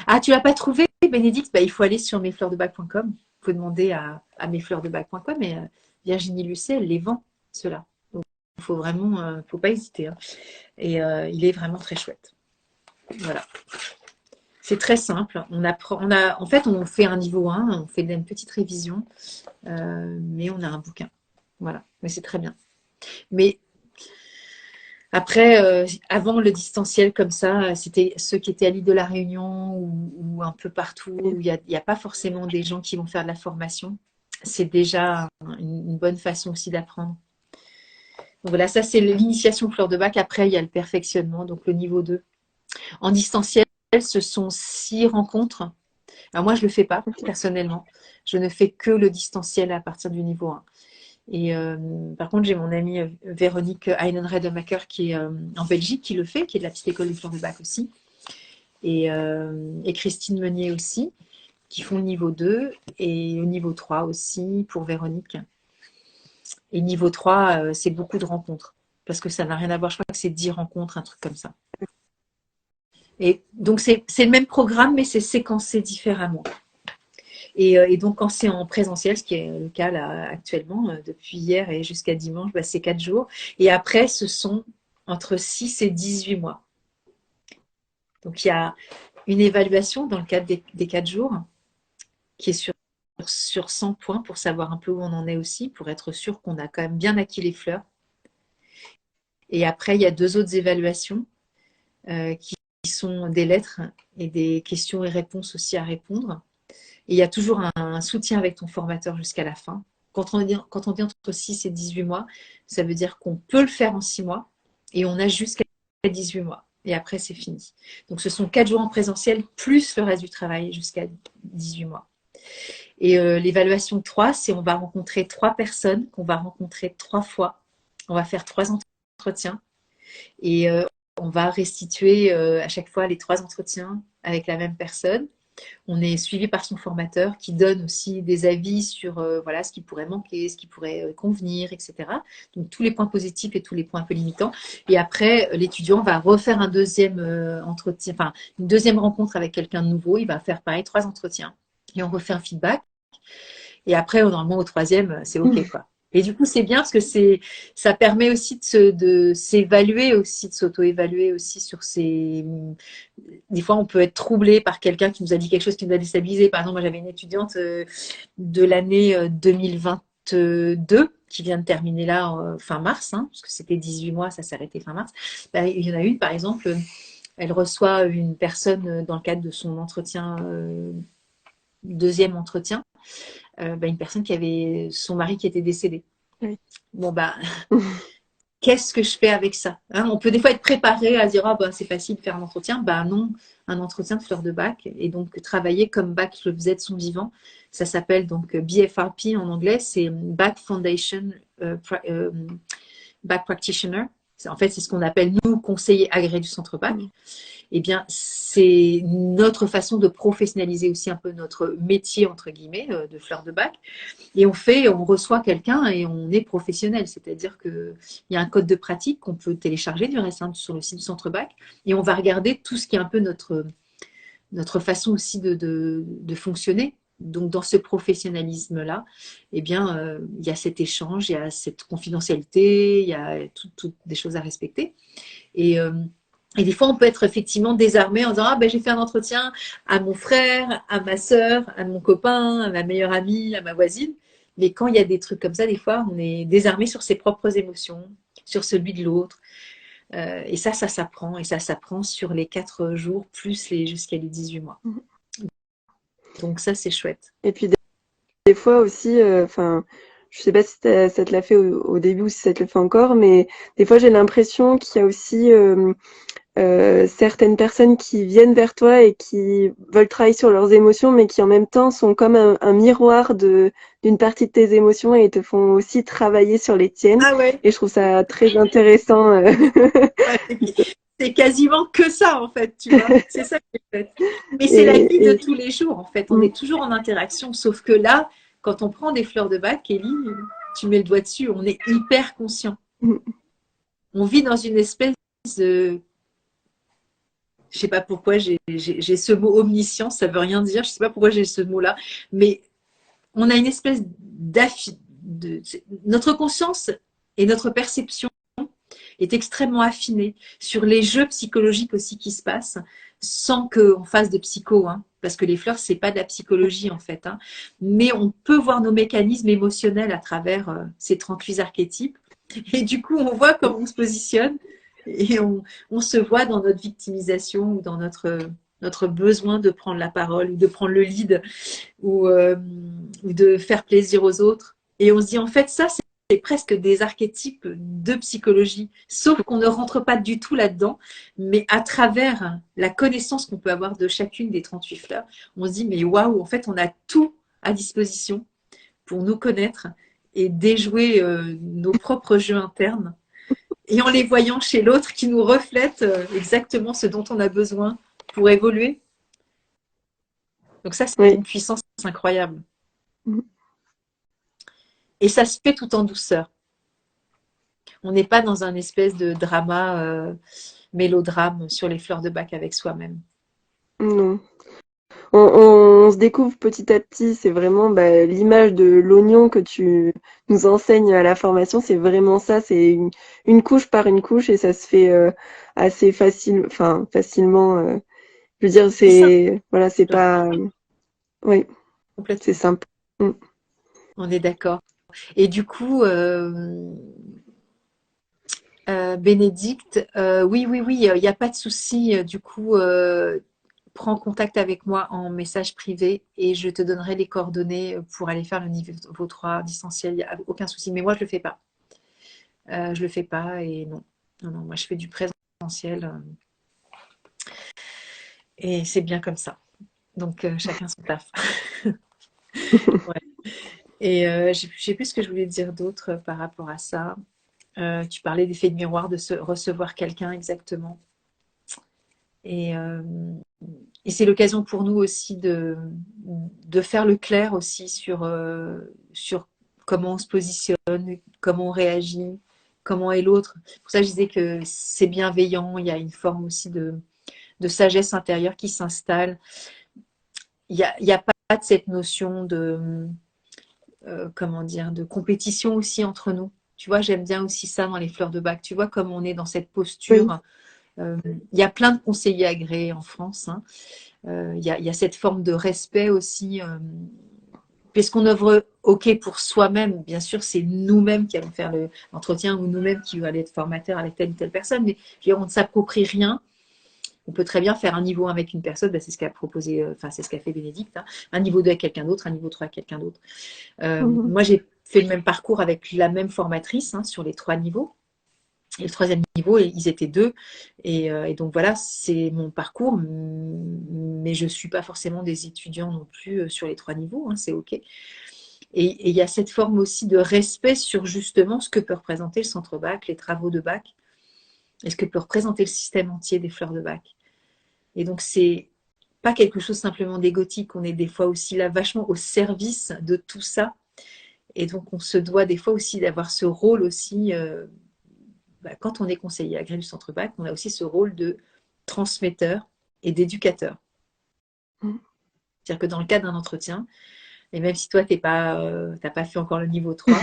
Ah, tu l'as pas trouvé, Bénédicte? Bah, il faut aller sur mesfleursdebac.com. Il faut demander à mesfleursdebac.com. Mais Virginie Lucet, elle les vend, ceux-là. Donc, il faut vraiment, faut pas hésiter, hein. Et il est vraiment très chouette. Voilà. C'est très simple. On apprend, en fait, on fait un niveau 1, on fait une petite révision, mais on a un bouquin. Voilà. Mais c'est très bien. Mais après, avant le distanciel comme ça, c'était ceux qui étaient à l'île de la Réunion ou un peu partout, où il n'y a pas forcément des gens qui vont faire de la formation. C'est déjà une bonne façon aussi d'apprendre. Donc voilà, ça c'est l'initiation fleur de bac. Après, il y a le perfectionnement, donc le niveau 2. En distanciel, ce sont 6 rencontres. Alors moi, je ne le fais pas personnellement. Je ne fais que le distanciel à partir du niveau 1. Et par contre, j'ai mon amie Véronique Einenredemacher qui est en Belgique qui le fait, qui est de la petite école des fleurs de bac aussi. Et Christine Meunier aussi, qui font le niveau 2 et le niveau 3 aussi pour Véronique. Et niveau 3, c'est beaucoup de rencontres parce que ça n'a rien à voir. Je crois que c'est 10 rencontres, un truc comme ça. Et donc, c'est le même programme, mais c'est séquencé différemment. Et donc, quand c'est en présentiel, ce qui est le cas là actuellement, depuis hier et jusqu'à dimanche, bah, c'est 4 jours. Et après, ce sont entre 6 et 18 mois. Donc, il y a une évaluation dans le cadre des 4 jours qui est sur 100 points pour savoir un peu où on en est aussi, pour être sûr qu'on a quand même bien acquis les fleurs. Et après, il y a 2 autres évaluations qui sont des lettres et des questions et réponses aussi à répondre. Et il y a toujours un soutien avec ton formateur jusqu'à la fin. Quand on dit entre 6 et 18 mois, ça veut dire qu'on peut le faire en 6 mois et on a jusqu'à 18 mois. Et après, c'est fini. Donc, ce sont 4 jours en présentiel plus le reste du travail jusqu'à 18 mois. Et l'évaluation 3, c'est on va rencontrer 3 personnes qu'on va rencontrer 3 fois. On va faire 3 entretiens et on va restituer à chaque fois les 3 entretiens avec la même personne. On est suivi par son formateur qui donne aussi des avis sur voilà, ce qui pourrait manquer, ce qui pourrait convenir, etc. Donc tous les points positifs et tous les points un peu limitants. Et après, l'étudiant va refaire un deuxième entretien, enfin une deuxième rencontre avec quelqu'un de nouveau. Il va faire pareil, 3 entretiens. Et on refait un feedback. Et après, normalement, au troisième, c'est OK, quoi. Et du coup, c'est bien parce que ça permet aussi de s'évaluer aussi, de s'auto-évaluer aussi sur ces. Des fois, on peut être troublé par quelqu'un qui nous a dit quelque chose qui nous a déstabilisé. Par exemple, moi, j'avais une étudiante de l'année 2022 qui vient de terminer là fin mars, hein, parce que c'était 18 mois, ça s'est arrêté fin mars. Ben, il y en a une, par exemple, elle reçoit une personne dans le cadre de son entretien, deuxième entretien, une personne qui avait son mari qui était décédé. Oui. Bon, bah, qu'est-ce que je fais avec ça, hein? On peut des fois être préparé à dire, ah, bah, c'est facile de faire un entretien. Bah non, un entretien de fleur de bac. Et donc, travailler comme Bach le faisait de son vivant. Ça s'appelle donc BFRP en anglais, c'est Bach Foundation Bach Practitioner. En fait, c'est ce qu'on appelle, nous, conseillers agréés du centre Bach. Eh bien, c'est notre façon de professionnaliser aussi un peu notre métier, entre guillemets, de fleur de bac. Et on reçoit quelqu'un et on est professionnel. C'est-à-dire qu'il y a un code de pratique qu'on peut télécharger du reste sur le site du centre Bac. Et on va regarder tout ce qui est un peu notre façon aussi de fonctionner. Donc, dans ce professionnalisme-là, eh bien, il y a cet échange, il y a cette confidentialité, il y a toutes des choses à respecter. Et des fois, on peut être effectivement désarmé en disant, ah ben j'ai fait un entretien à mon frère, à ma sœur, à mon copain, à ma meilleure amie, à ma voisine. Mais quand il y a des trucs comme ça, des fois, on est désarmé sur ses propres émotions, sur celui de l'autre. Et ça s'apprend. Et ça s'apprend sur les 4 jours, plus jusqu'à les 18 mois. Donc ça, c'est chouette. Et puis des fois aussi, enfin, je sais pas si ça te l'a fait au début ou si ça te le fait encore, mais des fois j'ai l'impression qu'il y a aussi certaines personnes qui viennent vers toi et qui veulent travailler sur leurs émotions, mais qui en même temps sont comme un miroir d'une partie de tes émotions et te font aussi travailler sur les tiennes. Ah ouais. Et je trouve ça très intéressant. C'est quasiment que ça, en fait, tu vois. C'est ça qui est fait. Mais c'est la vie de Et tous les jours, en fait. On est toujours en interaction. Sauf que là, quand on prend des fleurs de bac, Kelly, tu mets le doigt dessus, on est hyper conscient. On vit dans une espèce de. Je sais pas pourquoi j'ai ce mot omniscience, ça veut rien dire. Je sais pas pourquoi j'ai ce mot-là. Mais on a une espèce notre conscience et notre perception est extrêmement affinée sur les jeux psychologiques aussi qui se passent, sans qu'on fasse de psycho, hein, parce que les fleurs, c'est pas de la psychologie en fait, hein, mais on peut voir nos mécanismes émotionnels à travers ces 38 archétypes, et du coup, on voit comment on se positionne, et on se voit dans notre victimisation ou dans notre besoin de prendre la parole ou de prendre le lead ou de faire plaisir aux autres. Et on se dit, en fait, ça, c'est presque des archétypes de psychologie, sauf qu'on ne rentre pas du tout là-dedans, mais à travers la connaissance qu'on peut avoir de chacune des 38 fleurs, on se dit, mais waouh, en fait, on a tout à disposition pour nous connaître et déjouer nos propres jeux internes, et en les voyant chez l'autre qui nous reflète exactement ce dont on a besoin pour évoluer. Donc ça, c'est oui. une puissance incroyable. Et ça se fait tout en douceur. On n'est pas dans un espèce de drama, mélodrame sur les fleurs de bac avec soi-même. Non. On se découvre petit à petit, c'est vraiment l'image de l'oignon que tu nous enseignes à la formation, c'est vraiment ça, c'est une couche par une couche et ça se fait assez facilement. Je veux dire, C'est simple. voilà, c'est pas, oui, c'est Complètement. simple. On est d'accord. Et du coup, Bénédicte, oui, oui, oui, il n'y a pas de souci. Du coup, prends contact avec moi en message privé et je te donnerai les coordonnées pour aller faire le niveau 3 distanciel. Il n'y a aucun souci. Mais moi, je ne le fais pas. Je le fais pas et non. Non, non, moi, je fais du présentiel et c'est bien comme ça. Donc, chacun son taf. Ouais. Et je ne sais plus ce que je voulais dire d'autre par rapport à ça. Tu parlais d'effet de miroir, de recevoir quelqu'un exactement. Et, et c'est l'occasion pour nous aussi de faire le clair aussi sur comment on se positionne, comment on réagit, comment est l'autre. Pour ça, je disais que c'est bienveillant, il y a une forme aussi de sagesse intérieure qui s'installe. Il y a pas de cette notion comment dire, de compétition aussi entre nous. Tu vois, j'aime bien aussi ça dans les fleurs de bac. Tu vois, comme on est dans cette Oui, posture. Il y a plein de conseillers agréés en France. Hein. Il y a cette forme de respect aussi. Puisqu'on œuvre OK pour soi-même, bien sûr, c'est nous-mêmes qui allons faire l'entretien ou nous-mêmes qui allons être formateurs avec telle ou telle personne, mais je veux dire, on ne s'approprie rien. On peut très bien faire un niveau 1 avec une personne, bah, c'est ce qu'a proposé, enfin c'est ce qu'a fait Bénédicte, hein. Un niveau 2 avec quelqu'un d'autre, un niveau 3 avec quelqu'un d'autre. mhm. Moi, j'ai fait le même parcours avec la même formatrice hein, sur les 3 niveaux. Et le troisième niveau, ils étaient 2. Et donc voilà, c'est mon parcours, mais je ne suis pas forcément des étudiants non plus sur les 3 niveaux, hein, c'est OK. Et il y a cette forme aussi de respect sur justement ce que peut représenter le centre bac, les travaux de bac, et ce que peut représenter le système entier des fleurs de bac. Et donc c'est pas quelque chose simplement d'égotique, on est des fois aussi là vachement au service de tout ça. Et donc on se doit des fois aussi d'avoir ce rôle aussi quand on est conseiller agréé du centre bac, on a aussi ce rôle de transmetteur et d'éducateur. C'est-à-dire que dans le cadre d'un entretien, et même si toi, t'as pas fait encore le niveau 3,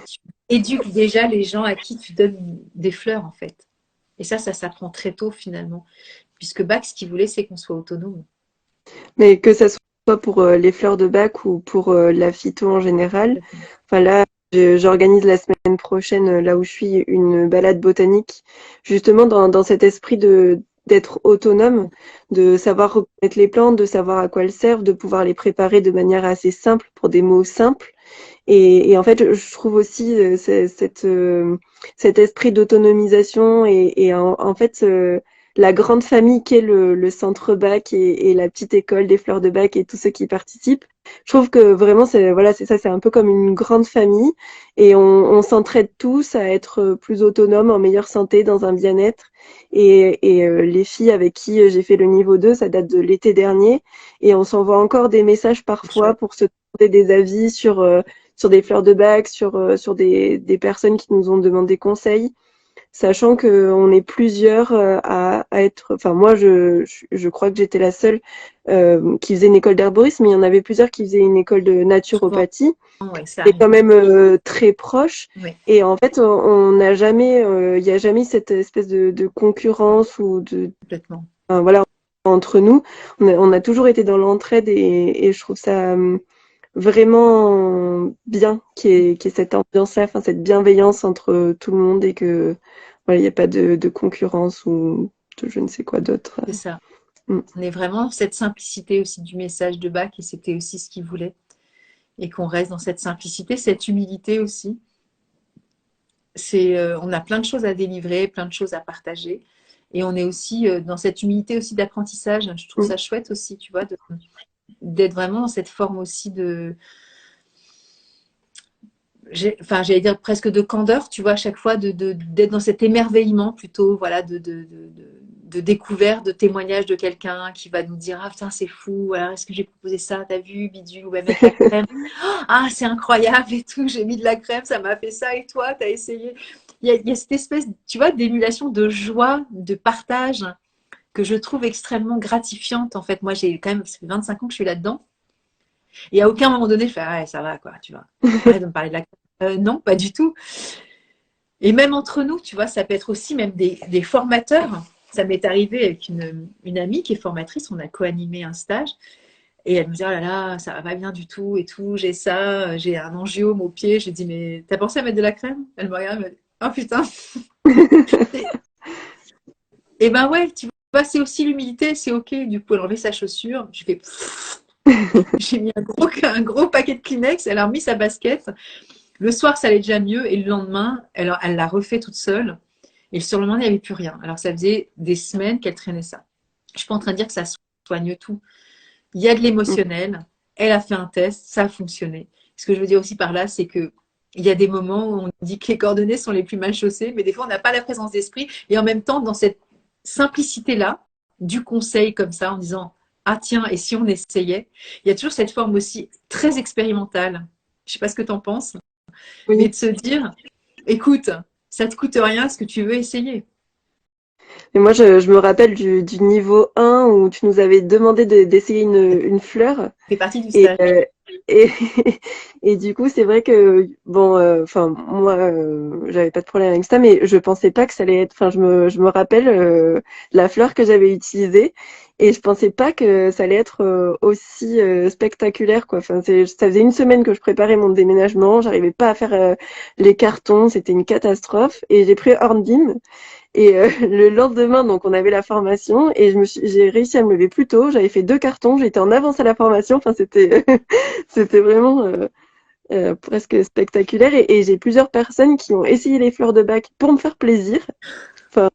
tu éduques déjà les gens à qui tu donnes des fleurs, en fait. Et ça s'apprend très tôt, finalement. Puisque Bach, ce qu'il voulait, c'est qu'on soit autonome. Mais que ça soit pour les fleurs de bac ou pour la phyto en général. Enfin là, j'organise la semaine prochaine, là où je suis, une balade botanique, justement dans cet esprit de d'être autonome, de savoir reconnaître les plantes, de savoir à quoi elles servent, de pouvoir les préparer de manière assez simple pour des mots simples. Et en fait, je trouve aussi cet esprit d'autonomisation et en fait la grande famille qu'est le centre bac et la petite école des fleurs de bac et tous ceux qui participent. Je trouve que vraiment c'est voilà c'est ça, c'est un peu comme une grande famille et on s'entraide tous à être plus autonomes, en meilleure santé, dans un bien-être. Et les filles avec qui j'ai fait le niveau 2, ça date de l'été dernier et on s'envoie encore des messages C'est parfois chouette. pour se demander des avis sur des fleurs de bac, sur des personnes qui nous ont demandé conseil, sachant qu'on est plusieurs à être. Enfin, moi, je crois que j'étais la seule qui faisait une école d'herborisme, mais il y en avait plusieurs qui faisaient une école de Souvent, naturopathie, ouais, ça et arrive. quand même très proche. Ouais. Et en fait, on n'a jamais, il n'y a jamais cette espèce de concurrence ou de, Complètement. enfin, voilà, entre nous. On a toujours été dans l'entraide et je trouve ça vraiment bien qu'il y ait cette ambiance-là, enfin, cette bienveillance entre tout le monde et que voilà, il n'y a pas de concurrence ou de je ne sais quoi d'autre. C'est ça. Mm. On est vraiment cette simplicité aussi du message de Bach, et c'était aussi ce qu'il voulait. Et qu'on reste dans cette simplicité, cette humilité aussi. On a plein de choses à délivrer, plein de choses à partager. Et on est aussi dans cette humilité aussi d'apprentissage. Je trouve Mm. ça chouette aussi, tu vois, d'être vraiment dans cette forme aussi enfin, j'allais dire presque de candeur, tu vois, à chaque fois, d'être dans cet émerveillement plutôt, voilà, de découverte, de témoignage de quelqu'un qui va nous dire ah putain c'est fou, alors est-ce que j'ai proposé ça, t'as vu, bidule, ou même mettre la crème, ah c'est incroyable et tout, j'ai mis de la crème, ça m'a fait ça et toi t'as essayé. Il y a cette espèce, tu vois, d'émulation, de joie, de partage que je trouve extrêmement gratifiante. En fait, moi j'ai quand même, ça fait 25 ans que je suis là-dedans et à aucun moment donné je fais ah ouais, ça va quoi, tu vois, arrête de me parler de la crème. Non, pas du tout. Et même entre nous, tu vois, ça peut être aussi même des formateurs. Ça m'est arrivé avec une amie qui est formatrice, on a co-animé un stage, et elle me dit, oh là là, ça va pas bien du tout, et tout, j'ai ça, j'ai un angiome au pied. J'ai dit, mais t'as pensé à mettre de la crème? Elle me regarde, elle me dit, oh putain. Et ben ouais, tu vois, c'est aussi l'humilité, c'est ok, du coup, elle enlevé sa chaussure, j'ai mis un gros paquet de Kleenex, elle a remis sa basket. Le soir, ça allait déjà mieux, et le lendemain, elle l'a refait toute seule. Et le surlendemain, il n'y avait plus rien. Alors, ça faisait des semaines qu'elle traînait ça. Je ne suis pas en train de dire que ça soigne tout. Il y a de l'émotionnel. Elle a fait un test, ça a fonctionné. Ce que je veux dire aussi par là, c'est que il y a des moments où on dit que les coordonnées sont les plus mal chaussées, mais des fois, on n'a pas la présence d'esprit. Et en même temps, dans cette simplicité-là, du conseil comme ça en disant ah tiens, et si on essayait? Il y a toujours cette forme aussi très expérimentale. Je sais pas ce que tu en penses, mais Oui. de se dire écoute, ça te coûte rien, ce que tu veux essayer. Et moi, je me rappelle du niveau 1 où tu nous avais demandé d'essayer une fleur. C'est partie du Et, stage. et, et du coup, c'est vrai que, bon, enfin, moi, j'avais pas de problème avec ça, mais je pensais pas que ça allait être, enfin, je me rappelle la fleur que j'avais utilisée et je pensais pas que ça allait être aussi spectaculaire, quoi. Enfin, ça faisait une semaine que je préparais mon déménagement, j'arrivais pas à faire les cartons, c'était une catastrophe et j'ai pris Hornbeam. Et le lendemain, donc on avait la formation et j'ai réussi à me lever plus tôt. J'avais fait 2 cartons, j'étais en avance à la formation. Enfin, c'était c'était vraiment presque spectaculaire. Et j'ai plusieurs personnes qui ont essayé les fleurs de bac pour me faire plaisir. Enfin,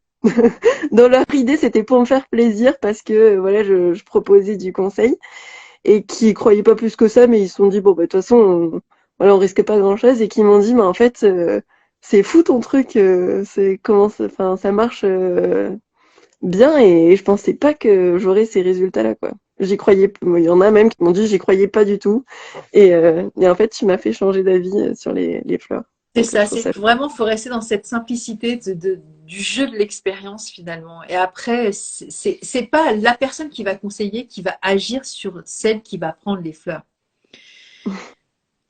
dans leur idée, c'était pour me faire plaisir parce que voilà, je proposais du conseil et qui croyaient pas plus que ça, mais ils se sont dit bon bah de toute façon, voilà, on risquait pas grand-chose et qui m'ont dit mais en fait c'est fou ton truc, c'est comment ça, enfin ça marche bien et je pensais pas que j'aurais ces résultats-là quoi. J'y croyais, il y en a même qui m'ont dit j'y croyais pas du tout et en fait tu m'as fait changer d'avis sur les fleurs. C'est Donc je ça, trouve ça. c'est vraiment, faut rester dans cette simplicité du jeu de l'expérience finalement. Et après, c'est pas la personne qui va conseiller qui va agir sur celle qui va prendre les fleurs.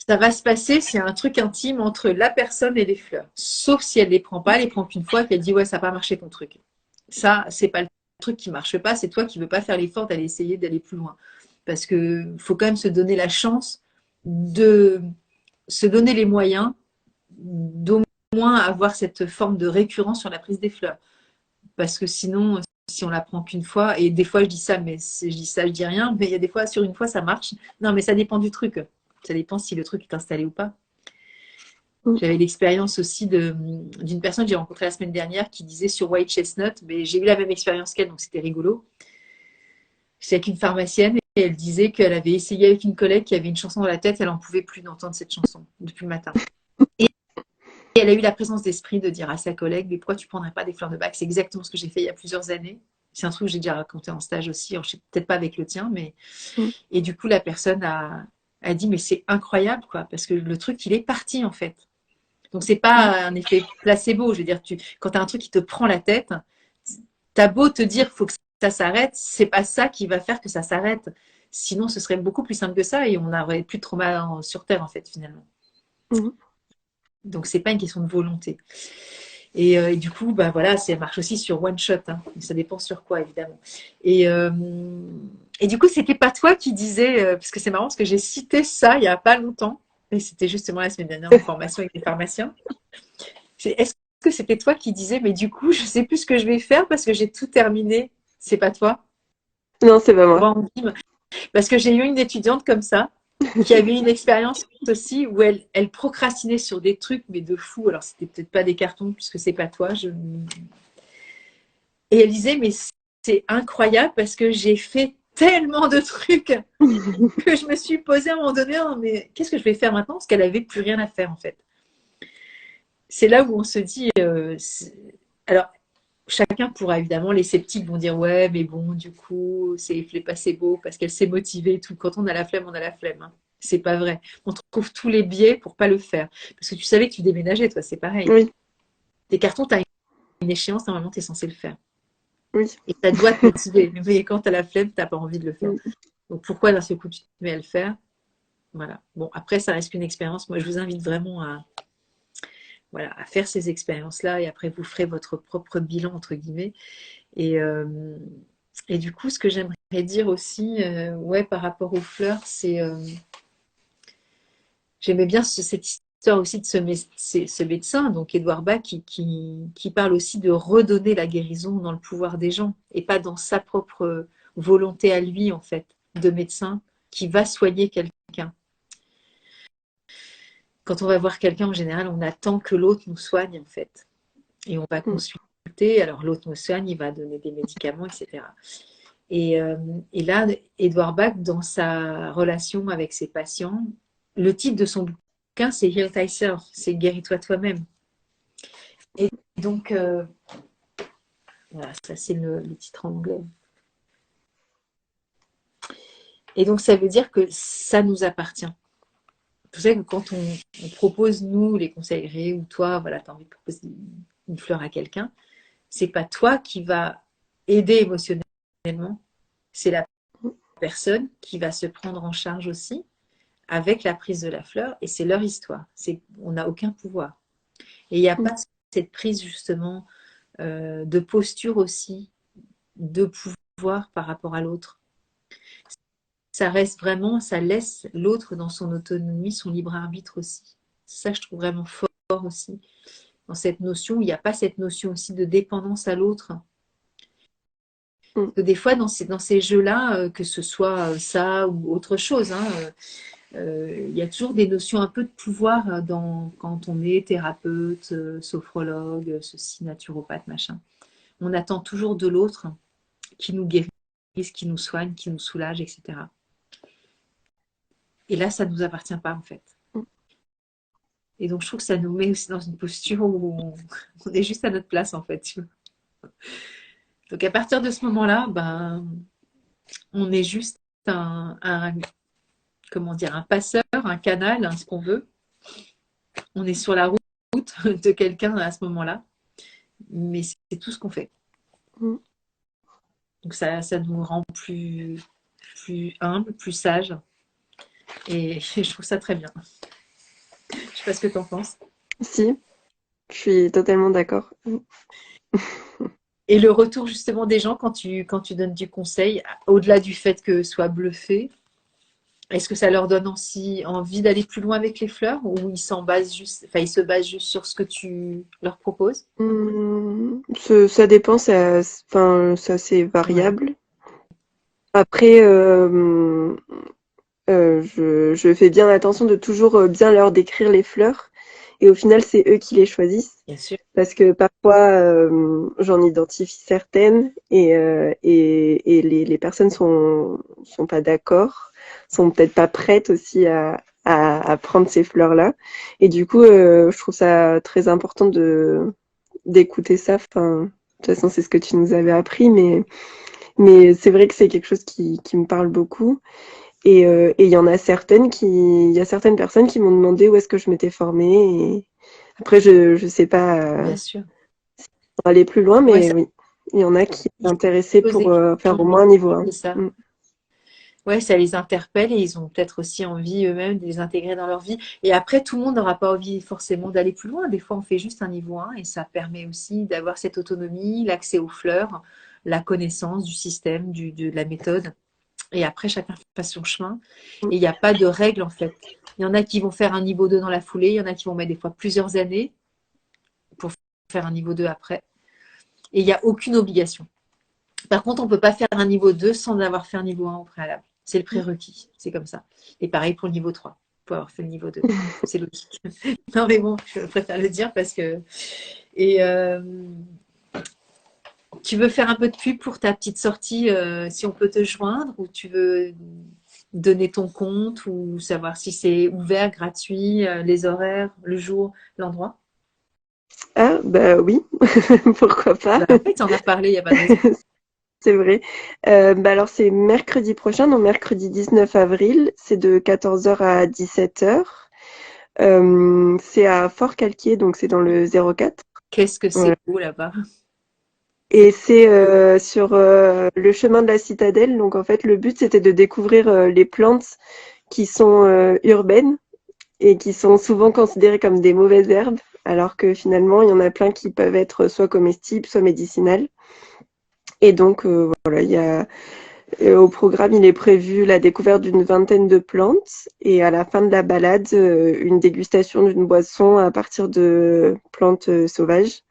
Ça va se passer, c'est un truc intime entre la personne et les fleurs. Sauf si elle les prend pas, elle les prend qu'une fois, qu'elle dit ouais, ça n'a pas marché ton truc. Ça, c'est pas le truc qui marche pas, c'est toi qui veux pas faire l'effort d'aller essayer d'aller plus loin. Parce que faut quand même se donner la chance de se donner les moyens d'au moins avoir cette forme de récurrence sur la prise des fleurs. Parce que sinon, si on la prend qu'une fois, et des fois je dis ça, mais je dis ça, je dis rien, mais il y a des fois, sur une fois, ça marche. Non, mais ça dépend du truc. Ça dépend si le truc est installé ou pas. Mm. J'avais l'expérience aussi d'une personne que j'ai rencontrée la semaine dernière qui disait sur White Chestnut, mais j'ai eu la même expérience qu'elle, donc c'était rigolo. C'est avec une pharmacienne et elle disait qu'elle avait essayé avec une collègue qui avait une chanson dans la tête, elle en pouvait plus d'entendre cette chanson depuis le matin. Et elle a eu la présence d'esprit de dire à sa collègue, mais pourquoi tu ne prendrais pas des fleurs de bac? C'est exactement ce que j'ai fait il y a plusieurs années. C'est un truc que j'ai déjà raconté en stage aussi, alors je sais peut-être pas avec le tien, mais Mm. et du coup la personne a dit mais c'est incroyable quoi, parce que le truc il est parti en fait. Donc c'est Mm. pas un effet placebo, je veux dire quand tu as un truc qui te prend la tête, t'as beau te dire faut que ça s'arrête, c'est pas ça qui va faire que ça s'arrête. Sinon ce serait beaucoup plus simple que ça et on n'aurait plus de trauma sur terre en fait finalement. Mm. Donc c'est pas une question de volonté. Et du coup, bah voilà, ça marche aussi sur one shot. Hein. Ça dépend sur quoi, évidemment. Et, euh, et du coup, c'était pas toi qui disais, parce que c'est marrant, parce que j'ai cité ça il y a pas longtemps, et c'était justement la semaine dernière en formation avec les pharmaciens. Est-ce que c'était toi qui disais, mais du coup, je sais plus ce que je vais faire parce que j'ai tout terminé. C'est pas toi? Non, c'est pas moi. Parce que j'ai eu une étudiante comme ça qui avait une expérience aussi où elle procrastinait sur des trucs, mais de fou. Alors, c'était peut-être pas des cartons puisque c'est pas toi. Et elle disait, mais c'est incroyable parce que j'ai fait tellement de trucs que je me suis posée à un moment donné, oh, mais qu'est-ce que je vais faire maintenant? Parce qu'elle avait plus rien à faire en fait. C'est là où on se dit, alors chacun pourra évidemment, les sceptiques vont dire ouais, mais bon, du coup, c'est pas c'est beau parce qu'elle s'est motivée et tout. Quand on a la flemme, on a la flemme. Hein. C'est pas vrai. On trouve tous les biais pour pas le faire. Parce que tu savais que tu déménageais, toi, c'est pareil. Oui, Tes cartons, tu as une échéance, normalement, tu es censé le faire. oui, Et ça doit te motiver. Mais quand tu as la flemme, tu n'as pas envie de le faire. oui. Donc pourquoi d'un seul coup tu te mets à le faire? Voilà. Bon, après, ça reste qu'une expérience. Moi, je vous invite vraiment voilà, à faire ces expériences-là et après, vous ferez votre propre bilan, entre guillemets. Et, euh, et du coup, ce que j'aimerais dire aussi, ouais, par rapport aux fleurs, c'est j'aimais bien cette histoire aussi de ce médecin, donc Édouard Bach, qui parle aussi de redonner la guérison dans le pouvoir des gens et pas dans sa propre volonté à lui, en fait, de médecin qui va soigner quelqu'un. Quand on va voir quelqu'un, en général, on attend que l'autre nous soigne, en fait. Et on va Mm. consulter, alors l'autre nous soigne, il va donner des médicaments, etc. Et, euh, et là, Edouard Bach, dans sa relation avec ses patients, le titre de son bouquin, c'est Heal Thyself, c'est Guéris-toi toi-même. Et donc, voilà, ça c'est le titre en anglais. Et donc, ça veut dire que ça nous appartient. C'est pour ça que quand on propose, nous, les conseilleries, ou toi, voilà, tu as envie de proposer une fleur à quelqu'un, c'est pas toi qui va aider émotionnellement, c'est la personne qui va se prendre en charge aussi avec la prise de la fleur, et c'est leur histoire. On n'a aucun pouvoir. Et il n'y a pas cette prise justement de posture aussi, de pouvoir par rapport à l'autre. Ça reste vraiment, ça laisse l'autre dans son autonomie, son libre arbitre aussi. Ça, je trouve vraiment fort aussi dans cette notion. Il n'y a pas cette notion aussi de dépendance à l'autre. Parce que des fois, dans ces jeux-là, que ce soit ça ou autre chose, hein, il y a toujours des notions un peu de pouvoir quand on est thérapeute, sophrologue, ceci, naturopathe, machin. On attend toujours de l'autre qui nous guérisse, qui nous soigne, qui nous soulage, etc. Et là, ça ne nous appartient pas, en fait. Et donc, je trouve que ça nous met aussi dans une posture où on est juste à notre place, en fait. Tu vois. Donc, à partir de ce moment-là, ben, on est juste comment dire, un passeur, un canal, ce qu'on veut. On est sur la route de quelqu'un à ce moment-là. Mais c'est tout ce qu'on fait. Donc, ça nous rend plus humbles, plus sages. Et je trouve ça très bien. Je ne sais pas ce que tu en penses. Si, je suis totalement d'accord. Et le retour justement des gens quand tu donnes du conseil, au-delà du fait que soit bluffé, est-ce que ça leur donne aussi envie d'aller plus loin avec les fleurs ou ils se basent juste sur ce que tu leur proposes? Ça dépend, ça c'est variable. Ouais. Après, je fais bien attention de toujours bien leur décrire les fleurs. Et au final, c'est eux qui les choisissent. Bien sûr. Parce que parfois, j'en identifie certaines et les personnes sont pas d'accord, sont peut-être pas prêtes aussi à prendre ces fleurs-là. Et du coup, je trouve ça très important d'écouter ça. Enfin, de toute façon, c'est ce que tu nous avais appris, mais c'est vrai que c'est quelque chose qui me parle beaucoup. Et il y en a il y a certaines personnes qui m'ont demandé où est-ce que je m'étais formée. Et après, je sais pas Bien sûr. pour aller plus loin, mais Ouais, oui, il y en a qui sont intéressés pose pour des faire au questions. moins un niveau 1. C'est ça. Ouais, ça les interpelle et ils ont peut-être aussi envie eux-mêmes de les intégrer dans leur vie. Et après, tout le monde n'aura pas envie forcément d'aller plus loin. Des fois, on fait juste un niveau 1 et ça permet aussi d'avoir cette autonomie, l'accès aux fleurs, la connaissance du système, de la méthode. Et après, chacun fait son chemin. Et il n'y a pas de règle en fait. Il y en a qui vont faire un niveau 2 dans la foulée, il y en a qui vont mettre des fois plusieurs années pour faire un niveau 2 après. Et il n'y a aucune obligation. Par contre, on ne peut pas faire un niveau 2 sans avoir fait un niveau 1 au préalable. C'est le prérequis. C'est comme ça. Et pareil pour le niveau 3. Il faut avoir fait le niveau 2. C'est logique. Non, mais bon, je préfère le dire parce que. Et tu veux faire un peu de pub pour ta petite sortie, si on peut te joindre, ou tu veux donner ton compte, ou savoir si c'est ouvert, gratuit, les horaires, le jour, l'endroit? Ah, bah oui, pourquoi pas. Bah oui, tu en as parlé il n'y a pas de raison. C'est vrai. Bah alors c'est mercredi prochain, donc mercredi 19 avril, c'est de 14h à 17h. C'est à Fort-Calquier, donc c'est dans le 04. Qu'est-ce que c'est Voilà. beau là-bas? Et c'est sur le chemin de la citadelle. Donc en fait, le but c'était de découvrir les plantes qui sont urbaines et qui sont souvent considérées comme des mauvaises herbes, alors que finalement, il y en a plein qui peuvent être soit comestibles, soit médicinales. Et donc voilà, au programme, il est prévu la découverte d'une vingtaine de plantes et à la fin de la balade, une dégustation d'une boisson à partir de plantes sauvages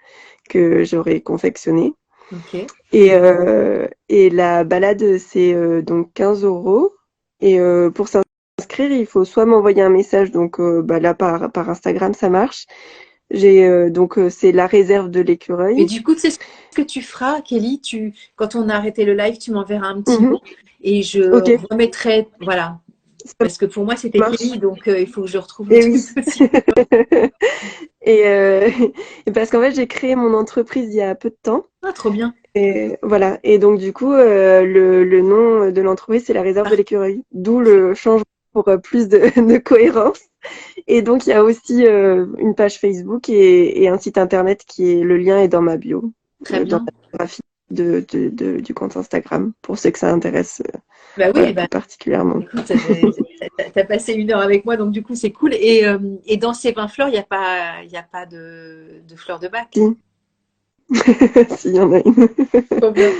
que j'aurais confectionnées. Ok. Et la balade, c'est donc 15 €. Et pour s'inscrire, il faut soit m'envoyer un message, donc bah là par Instagram, ça marche. Donc c'est la réserve de l'écureuil. Mais du coup, tu sais ce que tu feras, Kelly, quand on a arrêté le live, tu m'enverras un petit Mhm. mot et je Ok, remettrai, voilà, Ça Parce que pour moi, c'était marche. Kelly, donc il faut que je retrouve le Et truc oui. aussi. Et, et parce qu'en fait, j'ai créé mon entreprise il y a peu de temps. Ah, trop bien. Et voilà. Et donc, du coup, le nom de l'entreprise, c'est la réserve de l'écureuil. D'où Parfait. le changement pour plus de cohérence. Et donc, il y a aussi une page Facebook et un site internet le lien est dans ma bio, Très dans bien. la biographie du compte Instagram, pour ceux que ça intéresse, Bah oui, voilà, bah, plus particulièrement. écoute, t'as passé 1 heure avec moi, donc du coup, c'est cool. Et dans ces 20 fleurs, il y a pas de fleurs de bac. Si, s'il y en a une. Trop bien.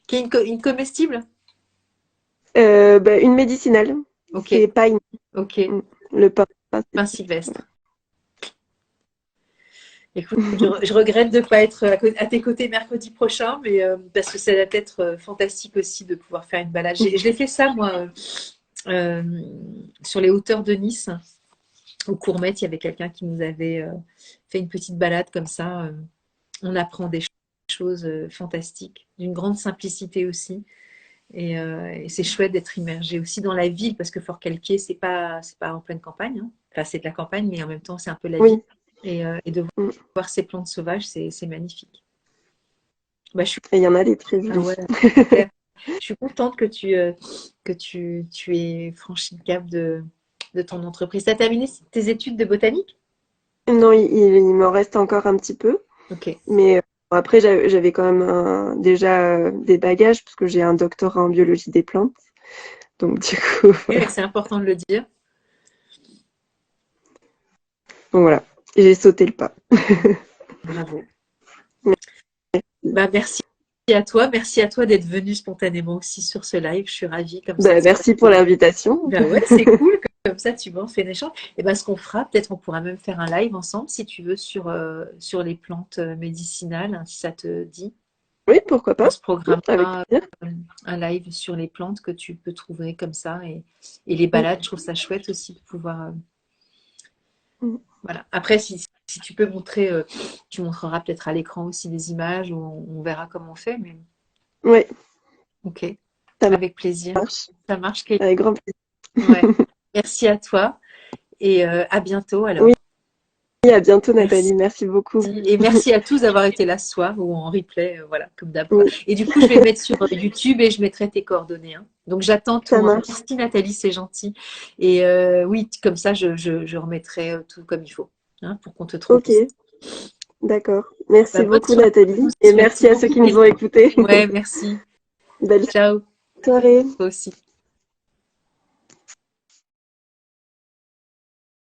Qui est une comestible? Bah, une médicinale, Ok, c'est paille, ok. le pain. Pain sylvestre. Écoute, je regrette de ne pas être à tes côtés mercredi prochain, mais parce que ça va être fantastique aussi de pouvoir faire une balade. Je l'ai fait ça, moi, euh, sur les hauteurs de Nice, au Courmette. Il y avait quelqu'un qui nous avait fait une petite balade comme ça. On apprend des choses fantastiques, d'une grande simplicité aussi. Et c'est chouette d'être immergé aussi dans la ville, parce que Fort-Calquier, c'est pas en pleine campagne, hein. Enfin, c'est de la campagne, mais en même temps, c'est un peu la ville. Oui. Et de voir ces plantes sauvages, c'est magnifique. Bah, Et il y en a des très ah jolies. ouais, c'est clair. Je suis contente que tu aies franchi le cap de ton entreprise. Tu as terminé tes études de botanique? Non, il m'en reste encore un petit peu, Ok. mais après, j'avais quand même déjà des bagages, parce que j'ai un doctorat en biologie des plantes. Donc, du coup, voilà. Oui, c'est important de le dire. Donc, voilà. J'ai sauté le pas. Bravo. Bah, merci à toi d'être venu spontanément aussi sur ce live. Je suis ravie comme ça. Ben, merci pour l'invitation. Ben ouais, c'est cool. Comme ça, tu vois, on fait un échange. Et ben, ce qu'on fera, peut-être on pourra même faire un live ensemble, si tu veux, sur les plantes médicinales, hein, si ça te dit. Oui, pourquoi On pas? se Avec programmera plaisir. un live sur les plantes que tu peux trouver comme ça. Et les balades, je trouve ça chouette aussi de pouvoir. Voilà. Après, si tu peux montrer, tu montreras peut-être à l'écran aussi des images, où on verra comment on fait. Mais Oui, ok, ça avec plaisir. marche. Ça marche, Kelly. Avec grand plaisir. Ouais. Merci à toi et à bientôt Oui, alors. à bientôt, Merci. Nathalie. Merci beaucoup. Et merci à tous d'avoir été là ce soir ou en replay, voilà, comme d'hab, quoi. Oui, Et du coup, je vais mettre sur YouTube et je mettrai tes coordonnées, hein. Donc j'attends ça tout, hein. marche. Merci Nathalie, c'est gentil. Et oui, comme ça, je remettrai tout comme il faut, hein, pour qu'on te trouve. Ok, d'accord. Bah, Merci bonne beaucoup, soirée à Nathalie. tous. Et Merci merci à ceux beaucoup, qui nous Kelly. ont écoutés. Ouais, merci. Belle Ciao, soirée. toi aussi.